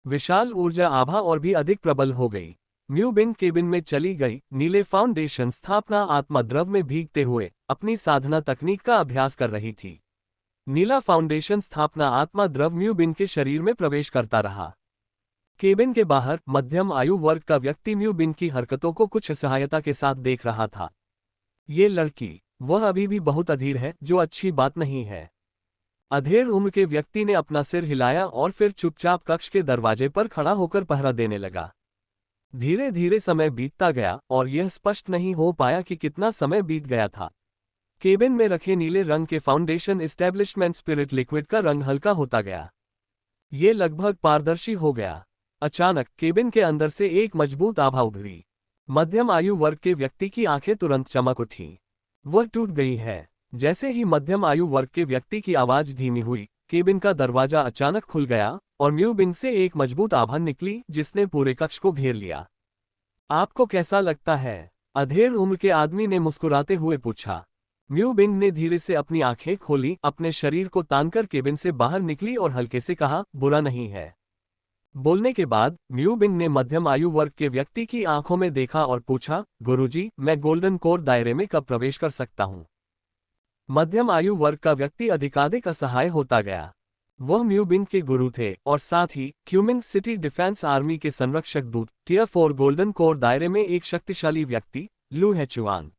विशाल ऊर्जा आभा और भी अधिक प्रबल हो गई। म्यू बिंग केबिन में चली गई। नीले फाउंडेशन स्थापना आत्मा द्रव में भीगते हुए अपनी साधना तकनीक का अभ्यास कर रही थी। नीला फाउंडेशन स्थापना आत्मा द्रव म्यू बिंग के शरीर में प्रवेश करता रहा। केबिन के बाहर मध्यम आयु वर्ग का व्यक्ति म्यू बिंग की हरकतों को कुछ असहायता के साथ देख रहा था। ये लड़की, वह अभी भी बहुत अधीर है, जो अच्छी बात नहीं है। अधेड़ उम्र के व्यक्ति ने अपना सिर हिलाया और फिर चुपचाप कक्ष के दरवाजे पर खड़ा होकर पहरा देने लगा। धीरे धीरे समय बीतता गया और यह स्पष्ट नहीं हो पाया कि कितना समय बीत गया था। केबिन में रखे नीले रंग के फाउंडेशन एस्टेब्लिशमेंट स्पिरिट लिक्विड का रंग हल्का होता गया। ये लगभग पारदर्शी हो गया। अचानक केबिन के अंदर से एक मजबूत आभा उभरी। मध्यम आयु वर्ग के व्यक्ति की आंखें तुरंत चमक उठी। वह टूट गई है। जैसे ही मध्यम आयु वर्ग के व्यक्ति की आवाज धीमी हुई, केबिन का दरवाजा अचानक खुल गया और म्यू बिंग से एक मजबूत आभा निकली जिसने पूरे कक्ष को घेर लिया। आपको कैसा लगता है? अधेड़ उम्र के आदमी ने मुस्कुराते हुए पूछा। म्यू बिंग ने धीरे से अपनी आंखें खोली, अपने शरीर को तानकर केबिन से बाहर निकली और हल्के से कहा, बुरा नहीं है। बोलने के बाद म्यू बिंग ने मध्यम आयु वर्ग के व्यक्ति की आंखों में देखा और पूछा, गुरुजी, मैं गोल्डन कोर दायरे में कब प्रवेश कर सकता हूं? मध्यम आयु वर्ग का व्यक्ति अधिकाधिक असहाय होता गया। वह म्यू बिंग के गुरु थे और साथ ही क्यूमिन सिटी डिफेंस आर्मी के संरक्षक दूत, टियर 4 गोल्डन कोर दायरे में एक शक्तिशाली व्यक्ति, लू हेचुआन।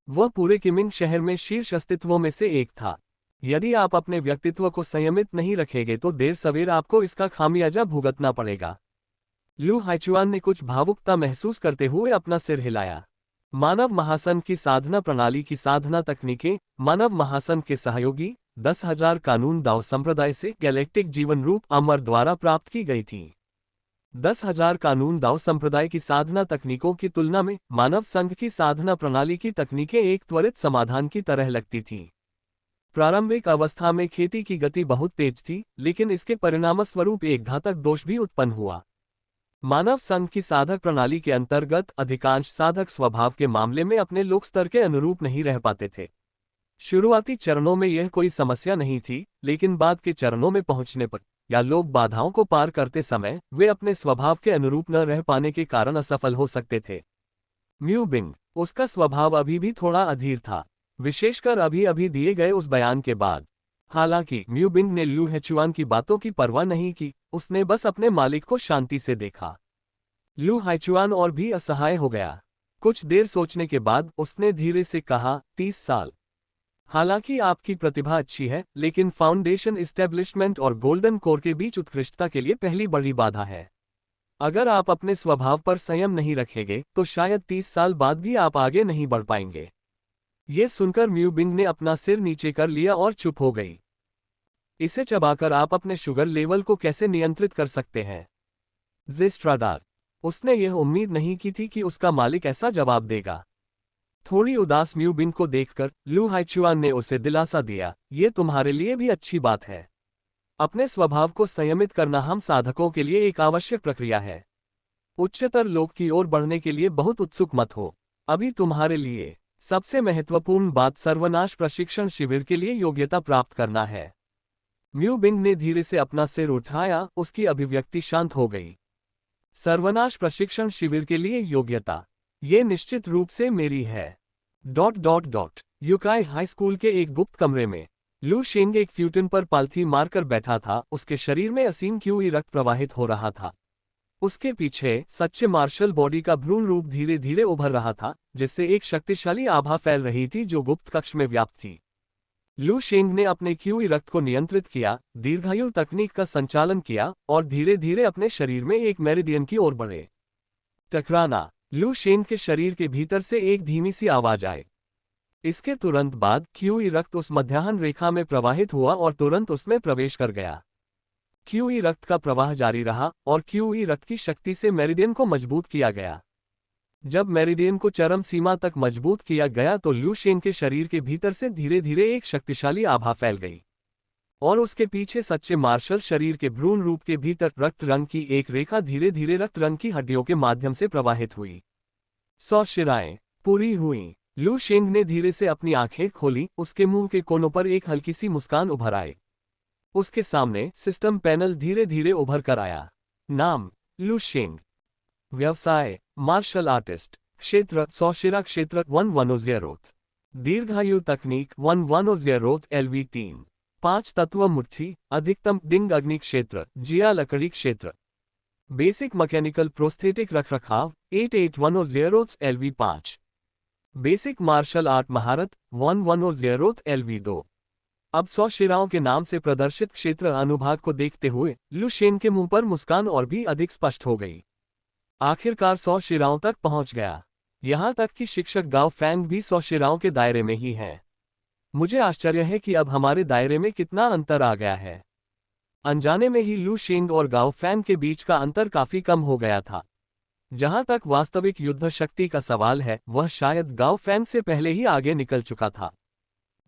वह पूरे किमिन शहर में शीर्ष अस्तित्वों में से एक था। यदि आप अपने व्यक्तित्व को संयमित नहीं रखेंगे तो देर सवेर आपको इसका खामियाजा भुगतना पड़ेगा। लू हेचुआन ने कुछ भावुकता महसूस करते हुए अपना सिर हिलाया। मानव महासंघ की साधना प्रणाली की साधना तकनीकें मानव महासंघ के सहयोगी 10,000 कानून दाव संप्रदाय से गैलेक्टिक जीवन रूप अमर द्वारा प्राप्त की गई थी। 10,000 कानून दाव संप्रदाय की साधना तकनीकों की तुलना में मानव संघ की साधना प्रणाली की तकनीकें एक त्वरित समाधान की तरह लगती थीं। प्रारंभिक अवस्था में खेती की गति बहुत तेज थी, लेकिन इसके परिणामस्वरूप एक घातक दोष भी उत्पन्न हुआ। मानव संघ की साधक प्रणाली के अंतर्गत अधिकांश साधक स्वभाव के मामले में अपने लोक स्तर के अनुरूप नहीं रह पाते थे। शुरुआती चरणों में यह कोई समस्या नहीं थी, लेकिन बाद के चरणों में पहुंचने पर या लोग बाधाओं को पार करते समय वे अपने स्वभाव के अनुरूप न रह पाने के कारण असफल हो सकते थे। म्यू बिंग, उसका स्वभाव अभी भी थोड़ा अधीर था, विशेषकर अभी अभी दिए गए उस बयान के बाद। हालांकि म्यू बिंग ने लू हेचुआन की बातों की परवाह नहीं की, उसने बस अपने मालिक को शांति से देखा। लू हेचुआन और भी असहाय हो गया। कुछ देर सोचने के बाद उसने धीरे से कहा, 30 साल। हालांकि आपकी प्रतिभा अच्छी है, लेकिन फाउंडेशन इस्टेब्लिशमेंट और गोल्डन कोर के बीच उत्कृष्टता के लिए पहली बड़ी बाधा है। अगर आप अपने स्वभाव पर संयम नहीं रखेंगे तो शायद 30 साल बाद भी आप आगे नहीं बढ़ पाएंगे। ये सुनकर म्यू बिंग ने अपना सिर नीचे कर लिया और चुप हो गई। इसे चबाकर आप अपने शुगर लेवल को कैसे नियंत्रित कर सकते हैं? ज़ेस्ट्राडार। उसने यह उम्मीद नहीं की थी कि उसका मालिक ऐसा जवाब देगा। थोड़ी उदास म्यू बिंग को देखकर लू हेचुआन ने उसे दिलासा दिया, ये तुम्हारे लिए भी अच्छी बात है। अपने स्वभाव को संयमित करना हम साधकों के लिए एक आवश्यक प्रक्रिया है। उच्चतर लोक की ओर बढ़ने के लिए बहुत उत्सुक मत हो। अभी तुम्हारे लिए सबसे महत्वपूर्ण बात सर्वनाश प्रशिक्षण शिविर के लिए योग्यता प्राप्त करना है। म्यू बिंग ने धीरे से अपना सिर उठाया, उसकी अभिव्यक्ति शांत हो गई। सर्वनाश प्रशिक्षण शिविर के लिए योग्यता, ये निश्चित रूप से मेरी है। युकाई हाई स्कूल के एक गुप्त कमरे में लू शेंग एक फ्यूटन पर पालथी मारकर बैठा था। उसके शरीर में असीम क्यूई रक्त प्रवाहित हो रहा था। उसके पीछे सच्चे मार्शल बॉडी का भ्रूण रूप धीरे धीरे उभर रहा था, जिससे एक शक्तिशाली आभा फैल रही थी जो गुप्त कक्ष में व्याप्त थी। लू शेंग ने अपने क्यूई रक्त को नियंत्रित किया, दीर्घायु तकनीक का संचालन किया और धीरे धीरे अपने शरीर में एक मेरिडियन की ओर बढ़े। टकराना। लू शेंग के शरीर के भीतर से एक धीमी सी आवाज आई। इसके तुरंत बाद क्यूई रक्त उस मध्याह्न रेखा में प्रवाहित हुआ और तुरंत उसमें प्रवेश कर गया। क्यूई रक्त का प्रवाह जारी रहा और क्यूई रक्त की शक्ति से मेरिडियन को मजबूत किया गया। जब मेरिडियन को चरम सीमा तक मजबूत किया गया तो लू शेंग के शरीर के भीतर से धीरे धीरे एक शक्तिशाली आभा फैल गई और उसके पीछे सच्चे मार्शल शरीर के भ्रूण रूप के भीतर रक्त रंग की एक रेखा धीरे धीरे रक्त रंग की हड्डियों के माध्यम से प्रवाहित हुई। 100 शिराएं पूरी हुई। लू शेंग ने धीरे से अपनी आंखें खोली, उसके मुंह के कोनों पर एक हल्की सी मुस्कान उभर आई। उसके सामने सिस्टम पैनल धीरे धीरे उभर कर आया। नाम लू शेंग। व्यवसाय मार्शल आर्टिस्ट। क्षेत्र 100 शिरा क्षेत्र 1100। दीर्घायु तकनीक 1100 LV3। 5 तत्व मुट्ठी अधिकतम डिंग अग्नि क्षेत्र जिया लकड़ी क्षेत्र। बेसिक मैकेनिकल प्रोस्थेटिक रखरखाव 8810 LV5। बेसिक मार्शल आर्ट महारत 1100 LV2। अब 100 शिराओं के नाम से प्रदर्शित क्षेत्र अनुभाग को देखते हुए लू शेंग के मुंह पर मुस्कान और भी अधिक स्पष्ट हो गई। आखिरकार 100 शिराओं तक पहुंच गया। यहां तक कि शिक्षक गाओ फैंग भी 100 शिराओं के दायरे में ही है। मुझे आश्चर्य है कि अब हमारे दायरे में कितना अंतर आ गया है। अनजाने में ही लू शेंग और गाओ फैंग के बीच का अंतर काफी कम हो गया था। जहां तक वास्तविक युद्ध शक्ति का सवाल है, वह शायद गाओ फैंग से पहले ही आगे निकल चुका था।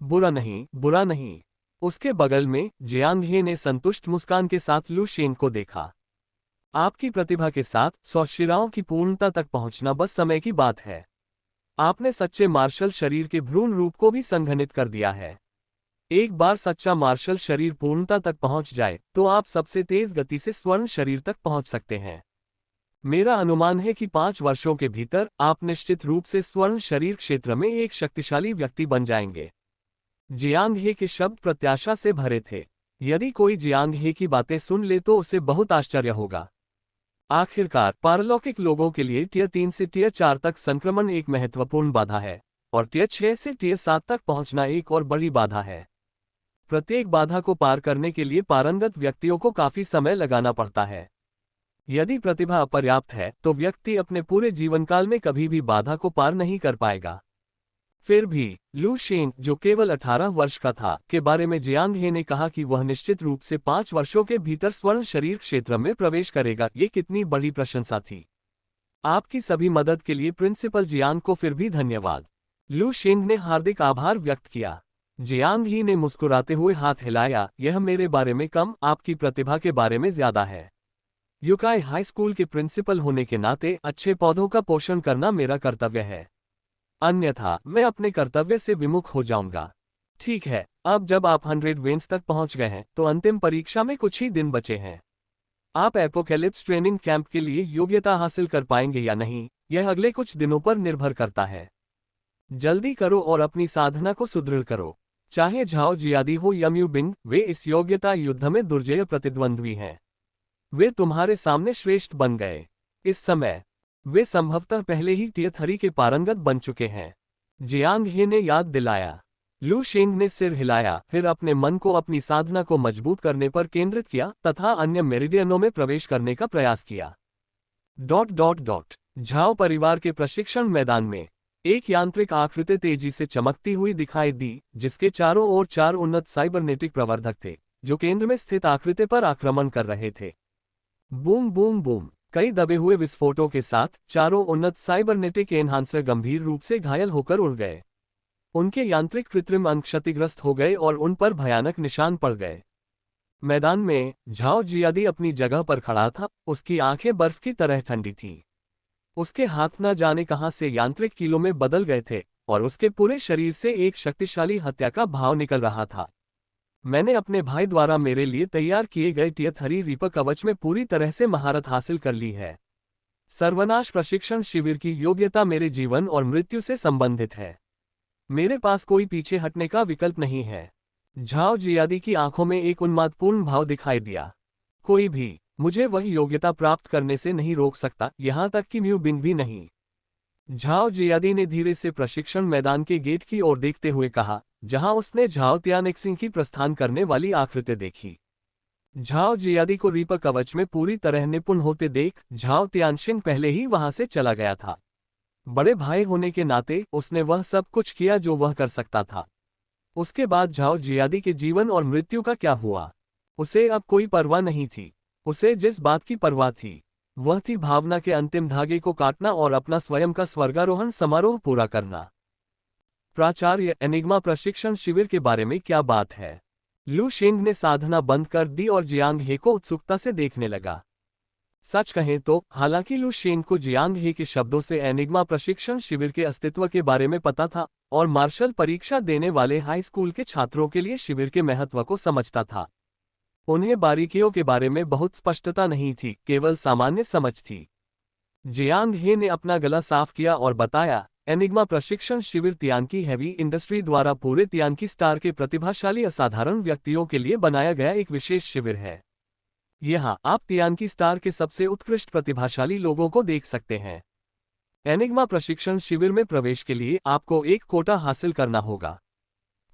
बुरा नहीं, बुरा नहीं। उसके बगल में जियांग हे ने संतुष्ट मुस्कान के साथ लू शेन को देखा। आपकी प्रतिभा के साथ 100 शिराओं की पूर्णता तक पहुंचना बस समय की बात है। आपने सच्चे मार्शल शरीर के भ्रूण रूप को भी संघनित कर दिया है। एक बार सच्चा मार्शल शरीर पूर्णता तक पहुंच जाए तो आप सबसे तेज गति से स्वर्ण शरीर तक पहुंच सकते हैं। मेरा अनुमान है कि 5 वर्षों के भीतर आप निश्चित रूप से स्वर्ण शरीर क्षेत्र में एक शक्तिशाली व्यक्ति बन जाएंगे। जियांग हे के शब्द प्रत्याशा से भरे थे। यदि कोई जियांग हे की बातें सुन ले तो उसे बहुत आश्चर्य होगा। आखिरकार पारलौकिक लोगों के लिए टियर 3 से टियर 4 तक संक्रमण एक महत्वपूर्ण बाधा है, और टियर 6 से टियर 7 तक पहुंचना एक और बड़ी बाधा है। प्रत्येक बाधा को पार करने के लिए पारंगत व्यक्तियों को काफी समय लगाना पड़ता है। यदि प्रतिभा अपर्याप्त है तो व्यक्ति अपने पूरे जीवनकाल में कभी भी बाधा को पार नहीं कर पाएगा। फिर भी लू शेन, जो केवल 18 वर्ष का था, के बारे में जियांग हे ने कहा कि वह निश्चित रूप से 5 वर्षों के भीतर स्वर्ण शरीर क्षेत्र में प्रवेश करेगा। ये कितनी बड़ी प्रशंसा थी। आपकी सभी मदद के लिए प्रिंसिपल जियांग को फिर भी धन्यवाद। लू शेन ने हार्दिक आभार व्यक्त किया। जियांग ही ने मुस्कुराते हुए हाथ हिलाया। यह मेरे बारे में कम, आपकी प्रतिभा के बारे में ज्यादा है। युकाई हाई स्कूल के प्रिंसिपल होने के नाते अच्छे पौधों का पोषण करना मेरा कर्तव्य है, अन्यथा मैं अपने कर्तव्य से विमुख हो जाऊंगा। ठीक है, अब जब आप 100 वेन्स तक पहुंच गए हैं तो अंतिम परीक्षा में कुछ ही दिन बचे हैं। आप एपोकैलिप्स ट्रेनिंग कैंप के लिए योग्यता हासिल कर पाएंगे या नहीं, यह अगले कुछ दिनों पर निर्भर करता है। जल्दी करो और अपनी साधना को सुदृढ़ करो। चाहे झाओ जियादी हो या म्यू बिंग, वे इस योग्यता युद्ध में दुर्जय प्रतिद्वंद्वी हैं। वे तुम्हारे सामने श्रेष्ठ बन गए। इस समय वे संभवतः पहले ही टियर 3 के पारंगत बन चुके हैं। जियांग हे ने याद दिलाया। लू शेंग ने सिर हिलाया, फिर अपने मन को अपनी साधना को मजबूत करने पर केंद्रित किया तथा अन्य मेरिडियनों में प्रवेश करने का प्रयास किया। झाओ परिवार के प्रशिक्षण मैदान में एक यांत्रिक आकृति तेजी से चमकती हुई दिखाई दी, जिसके चारों ओर 4 उन्नत साइबरनेटिक प्रवर्धक थे, जो केंद्र में स्थित आकृति पर आक्रमण कर रहे थे। बूम बूम बूम, कई दबे हुए विस्फोटों के साथ चारों उन्नत साइबरनेटिक एनहांसर गंभीर रूप से घायल होकर उड़ गए। उनके यांत्रिक कृत्रिम अंग क्षतिग्रस्त हो गए और उन पर भयानक निशान पड़ गए। मैदान में झाओ जियादी अपनी जगह पर खड़ा था। उसकी आंखें बर्फ की तरह ठंडी थीं। उसके हाथ न जाने कहां से यांत्रिक कीलों में बदल गए थे और उसके पूरे शरीर से एक शक्तिशाली हत्या का भाव निकल रहा था। मैंने अपने भाई द्वारा मेरे लिए तैयार किए गए टियर 3 रीपर कवच में पूरी तरह से महारत हासिल कर ली है। सर्वनाश प्रशिक्षण शिविर की योग्यता मेरे जीवन और मृत्यु से संबंधित है। मेरे पास कोई पीछे हटने का विकल्प नहीं है। झाओ जियादी की आंखों में एक उन्मादपूर्ण भाव दिखाई दिया। कोई भी मुझे वह योग्यता प्राप्त करने से नहीं रोक सकता, यहां तक कि म्यू बिंग भी नहीं। झाओ जियादी ने धीरे से प्रशिक्षण मैदान के गेट की ओर देखते हुए कहा, जहां उसने झाओ तियानक्सिंग की प्रस्थान करने वाली आकृति देखी। झाओ जियादी को रीपर कवच में पूरी तरह निपुण होते देख झाओ तियानशिंग पहले ही वहां से चला गया था। बड़े भाई होने के नाते उसने वह सब कुछ किया जो वह कर सकता था। उसके बाद झाओ जियादी के जीवन और मृत्यु का क्या हुआ, उसे अब कोई परवाह नहीं थी। उसे जिस बात की परवाह थी वह थी भावना के अंतिम धागे को काटना और अपना स्वयं का स्वर्गारोहण समारोह पूरा करना। प्राचार्य, एनिग्मा प्रशिक्षण शिविर के बारे में क्या बात है? लू शेंग ने साधना बंद कर दी और जियांग हे को उत्सुकता से देखने लगा। सच कहें तो हालांकि लू शेंग को जियांग हे के शब्दों से एनिग्मा प्रशिक्षण शिविर के अस्तित्व के बारे में पता था और मार्शल परीक्षा देने वाले हाई स्कूल के छात्रों के लिए शिविर के महत्व को समझता था, उन्हें बारीकियों के बारे में बहुत स्पष्टता नहीं थी, केवल सामान्य समझ थी। जियांग हे ने अपना गला साफ किया और बताया, एनिग्मा प्रशिक्षण शिविर तियानकी हैवी इंडस्ट्री द्वारा पूरे तियानकी स्टार के प्रतिभाशाली असाधारण व्यक्तियों के लिए बनाया गया एक विशेष शिविर है। यहाँ आप तियानकी स्टार के सबसे उत्कृष्ट प्रतिभाशाली लोगों को देख सकते हैं। एनिग्मा प्रशिक्षण शिविर में प्रवेश के लिए आपको एक कोटा हासिल करना होगा।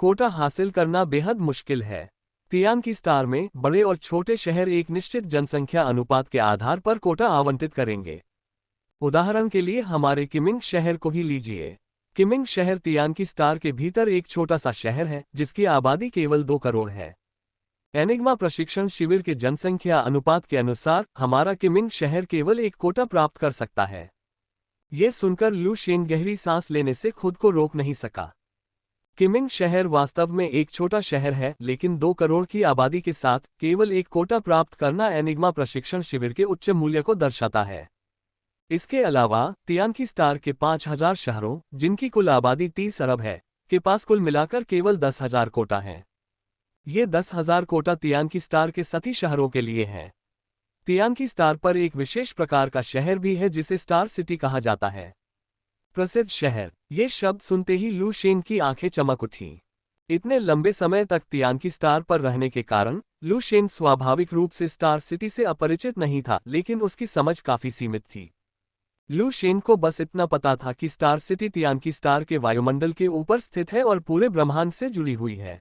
कोटा हासिल करना बेहद मुश्किल है। तियानकी स्टार में बड़े और छोटे शहर एक निश्चित जनसंख्या अनुपात के आधार पर कोटा आवंटित करेंगे। उदाहरण के लिए हमारे किमिंग शहर को ही लीजिए। किमिंग शहर तियानकी स्टार के भीतर एक छोटा सा शहर है जिसकी आबादी केवल 2 करोड़ है। एनिग्मा प्रशिक्षण शिविर के जनसंख्या अनुपात के अनुसार हमारा किमिंग शहर केवल एक कोटा प्राप्त कर सकता है। ये सुनकर लू शेन गहरी सांस लेने से खुद को रोक नहीं सका। किमिंग शहर वास्तव में एक छोटा शहर है, लेकिन 2 करोड़ की आबादी के साथ केवल एक कोटा प्राप्त करना एनिग्मा प्रशिक्षण शिविर के उच्च मूल्य को दर्शाता है। इसके अलावा तियानकी स्टार के 5000 शहरों, जिनकी कुल आबादी 30 अरब है, के पास कुल मिलाकर केवल 10,000 कोटा हैं। ये 10,000 कोटा तियानकी स्टार के सभी शहरों के लिए हैं। तियानकी स्टार पर एक विशेष प्रकार का शहर भी है जिसे स्टार सिटी कहा जाता है। प्रसिद्ध शहर, ये शब्द सुनते ही लू शेन की आंखें चमक उठीं। इतने लंबे समय तक तियानकी स्टार पर रहने के कारण लू शेन स्वाभाविक रूप से स्टार सिटी से अपरिचित नहीं था, लेकिन उसकी समझ काफी सीमित थी। लू शेन को बस इतना पता था कि स्टार सिटी तियानकी स्टार के वायुमंडल के ऊपर स्थित है और पूरे ब्रह्मांड से जुड़ी हुई है।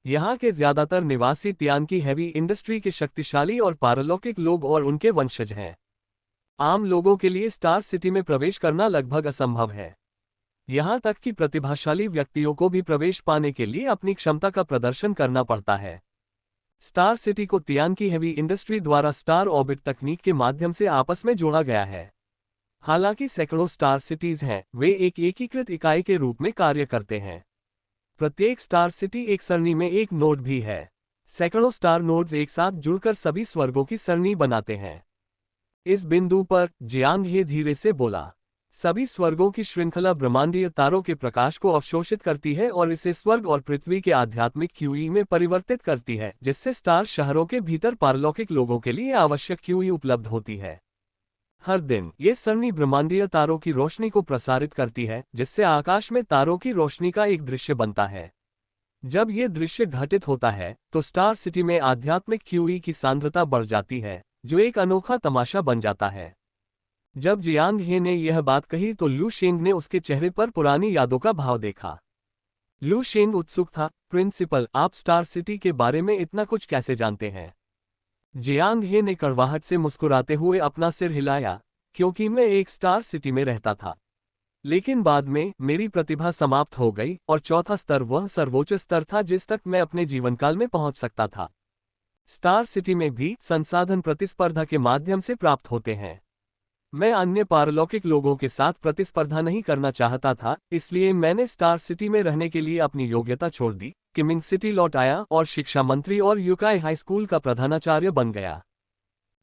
यहाँ के ज्यादातर निवासी तियानकी हैवी इंडस्ट्री के शक्तिशाली और पारलौकिक लोग और उनके वंशज हैं। आम लोगों के लिए स्टार सिटी में प्रवेश करना लगभग असंभव है। यहाँ तक कि प्रतिभाशाली व्यक्तियों को भी प्रवेश पाने के लिए अपनी क्षमता का प्रदर्शन करना पड़ता है। स्टार सिटी को तियानकी हैवी इंडस्ट्री द्वारा स्टार ऑर्बिट तकनीक के माध्यम से आपस में जोड़ा गया है। हालांकि सैकड़ों स्टार सिटीज हैं, वे एक एकीकृत इकाई के रूप में कार्य करते हैं। प्रत्येक स्टार सिटी एक सरणी में एक नोड भी है। सैकड़ों स्टार नोड्स एक साथ जुड़कर सभी स्वर्गों की सरणी बनाते हैं। इस बिंदु पर जियांग हे धीरे से बोला, सभी स्वर्गों की श्रृंखला ब्रह्मांडीय तारों के प्रकाश को अवशोषित करती है और इसे स्वर्ग और पृथ्वी के आध्यात्मिक क्यूई में परिवर्तित करती है, जिससे स्टार शहरों के भीतर पारलौकिक लोगों के लिए आवश्यक क्यूई उपलब्ध होती है। हर दिन ये सरणी ब्रह्मांडीय तारों की रोशनी को प्रसारित करती है, जिससे आकाश में तारों की रोशनी का एक दृश्य बनता है। जब ये दृश्य घटित होता है तो स्टार सिटी में आध्यात्मिक क्यूई की सांद्रता बढ़ जाती है, जो एक अनोखा तमाशा बन जाता है। जब जियांग हे ने यह बात कही तो लू शेंग ने उसके चेहरे पर पुरानी यादों का भाव देखा। लू शेंग उत्सुक था, प्रिंसिपल, आप स्टार सिटी के बारे में इतना कुछ कैसे जानते हैं? जियांग हे ने कड़वाहट से मुस्कुराते हुए अपना सिर हिलाया, क्योंकि मैं एक स्टार सिटी में रहता था, लेकिन बाद में मेरी प्रतिभा समाप्त हो गई और चौथा स्तर वह सर्वोच्च स्तर था जिस तक मैं अपने जीवनकाल में पहुंच सकता था। स्टार सिटी में भी संसाधन प्रतिस्पर्धा के माध्यम से प्राप्त होते हैं। मैं अन्य पारलौकिक लोगों के साथ प्रतिस्पर्धा नहीं करना चाहता था, इसलिए मैंने स्टार सिटी में रहने के लिए अपनी योग्यता छोड़ दी, किमिंग सिटी लौट आया और शिक्षा मंत्री और यूकाई हाई स्कूल का प्रधानाचार्य बन गया।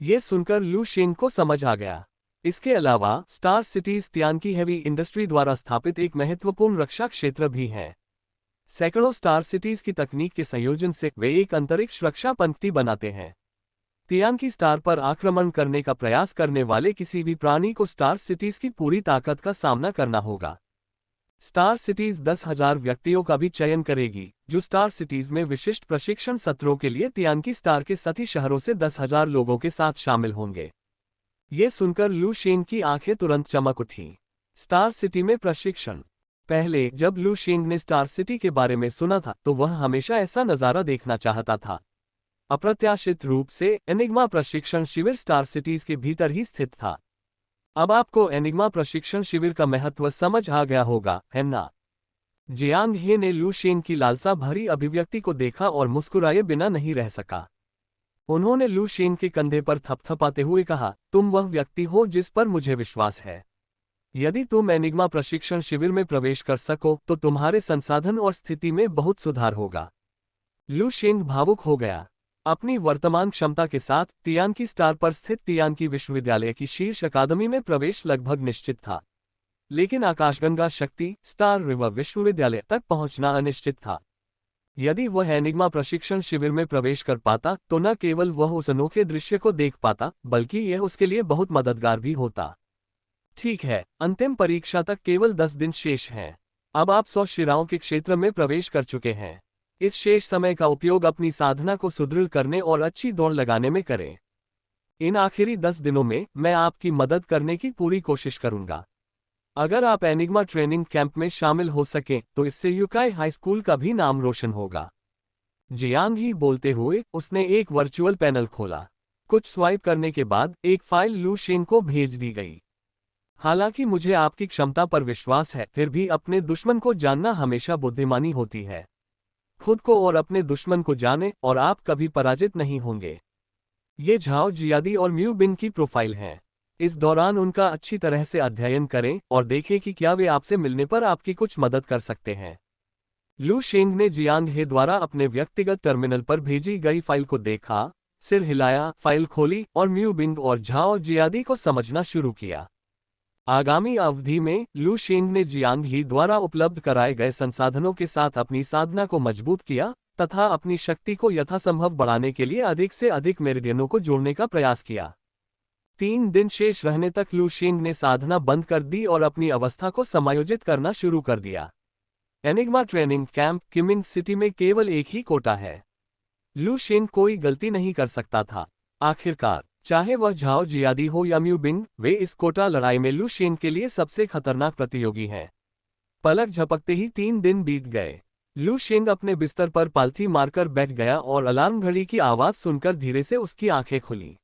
ये सुनकर लू शेंग को समझ आ गया। इसके अलावा स्टार सिटीज तियानकी हैवी इंडस्ट्री द्वारा स्थापित एक महत्वपूर्ण रक्षा क्षेत्र भी है। सैकड़ों स्टार सिटीज की तकनीक के संयोजन से वे एक अंतरिक्ष रक्षा पंक्ति बनाते हैं। तियानकी स्टार पर आक्रमण करने का प्रयास करने वाले किसी भी प्राणी को स्टार सिटीज की पूरी ताकत का सामना करना होगा। स्टार सिटीज 10,000 व्यक्तियों का भी चयन करेगी, जो स्टार सिटीज में विशिष्ट प्रशिक्षण सत्रों के लिए तियानकी स्टार के सभी शहरों से 10,000 लोगों के साथ शामिल होंगे। ये सुनकर लू शेंग की आंखें तुरंत चमक उठीं। स्टार सिटी में प्रशिक्षण। पहले जब लू शेंग ने स्टार सिटी के बारे में सुना था तो वह हमेशा ऐसा नज़ारा देखना चाहता था। अप्रत्याशित रूप से एनिग्मा प्रशिक्षण शिविर स्टार सिटीज के भीतर ही स्थित था। अब आपको एनिग्मा प्रशिक्षण शिविर का महत्व समझ आ गया होगा, है ना? जियांग हे ने लू शेंग की लालसा भरी अभिव्यक्ति को देखा और मुस्कुराए बिना नहीं रह सका। उन्होंने लू शेंग के कंधे पर थपथपाते हुए कहा, तुम वह व्यक्ति हो जिस पर मुझे विश्वास है। यदि तुम एनिग्मा प्रशिक्षण शिविर में प्रवेश कर सको तो तुम्हारे संसाधन और स्थिति में बहुत सुधार होगा। लू शेंग भावुक हो गया। अपनी वर्तमान क्षमता के साथ तियानकी स्टार पर स्थित तियानकी विश्वविद्यालय की शीर्ष अकादमी में प्रवेश लगभग निश्चित था, लेकिन आकाशगंगा शक्ति स्टार रिवर विश्वविद्यालय तक पहुंचना अनिश्चित था। यदि वह एनिग्मा प्रशिक्षण शिविर में प्रवेश कर पाता तो न केवल वह उस अनोखे दृश्य को देख पाता, बल्कि यह उसके लिए बहुत मददगार भी होता। ठीक है, अंतिम परीक्षा तक केवल 10 दिन शेष हैं। अब आप 100 शिराओं के क्षेत्र में प्रवेश कर चुके हैं। इस शेष समय का उपयोग अपनी साधना को सुदृढ़ करने और अच्छी दौड़ लगाने में करें। इन आखिरी 10 दिनों में मैं आपकी मदद करने की पूरी कोशिश करूंगा। अगर आप एनिग्मा ट्रेनिंग कैंप में शामिल हो सकें तो इससे यूकाई हाई स्कूल का भी नाम रोशन होगा। जियांग ही बोलते हुए उसने एक वर्चुअल पैनल खोला। कुछ स्वाइप करने के बाद एक फाइल लू शेंग को भेज दी गई। हालांकि मुझे आपकी क्षमता पर विश्वास है, फिर भी अपने दुश्मन को जानना हमेशा बुद्धिमानी होती है। खुद को और अपने दुश्मन को जाने और आप कभी पराजित नहीं होंगे। ये झाओ जियादी और म्यू बिंग की प्रोफाइल हैं। इस दौरान उनका अच्छी तरह से अध्ययन करें और देखें कि क्या वे आपसे मिलने पर आपकी कुछ मदद कर सकते हैं। लू शेंग ने जियांग हे द्वारा अपने व्यक्तिगत टर्मिनल पर भेजी गई फाइल को देखा, सिर हिलाया, फाइल खोली और म्यू बिंग और झाओ जियादी को समझना शुरू किया। आगामी अवधि में लू शेंग ने जियांग ही द्वारा उपलब्ध कराए गए संसाधनों के साथ अपनी साधना को मजबूत किया तथा अपनी शक्ति को यथासंभव बढ़ाने के लिए अधिक से अधिक मेरिडियनों को जोड़ने का प्रयास किया। 3 दिन शेष रहने तक लू शेंग ने साधना बंद कर दी और अपनी अवस्था को समायोजित करना शुरू कर दिया। एनिग्मा ट्रेनिंग कैंप किमिंग सिटी में केवल एक ही कोटा है। लू शेंग कोई गलती नहीं कर सकता था। आखिरकार, चाहे वह झाओ जियादी हो या म्यू बिंग, वे इस कोटा लड़ाई में लू शेंग के लिए सबसे खतरनाक प्रतियोगी हैं। पलक झपकते ही 3 दिन बीत गए। लू शेंग अपने बिस्तर पर पालथी मारकर बैठ गया और अलार्म घड़ी की आवाज सुनकर धीरे से उसकी आंखें खुली।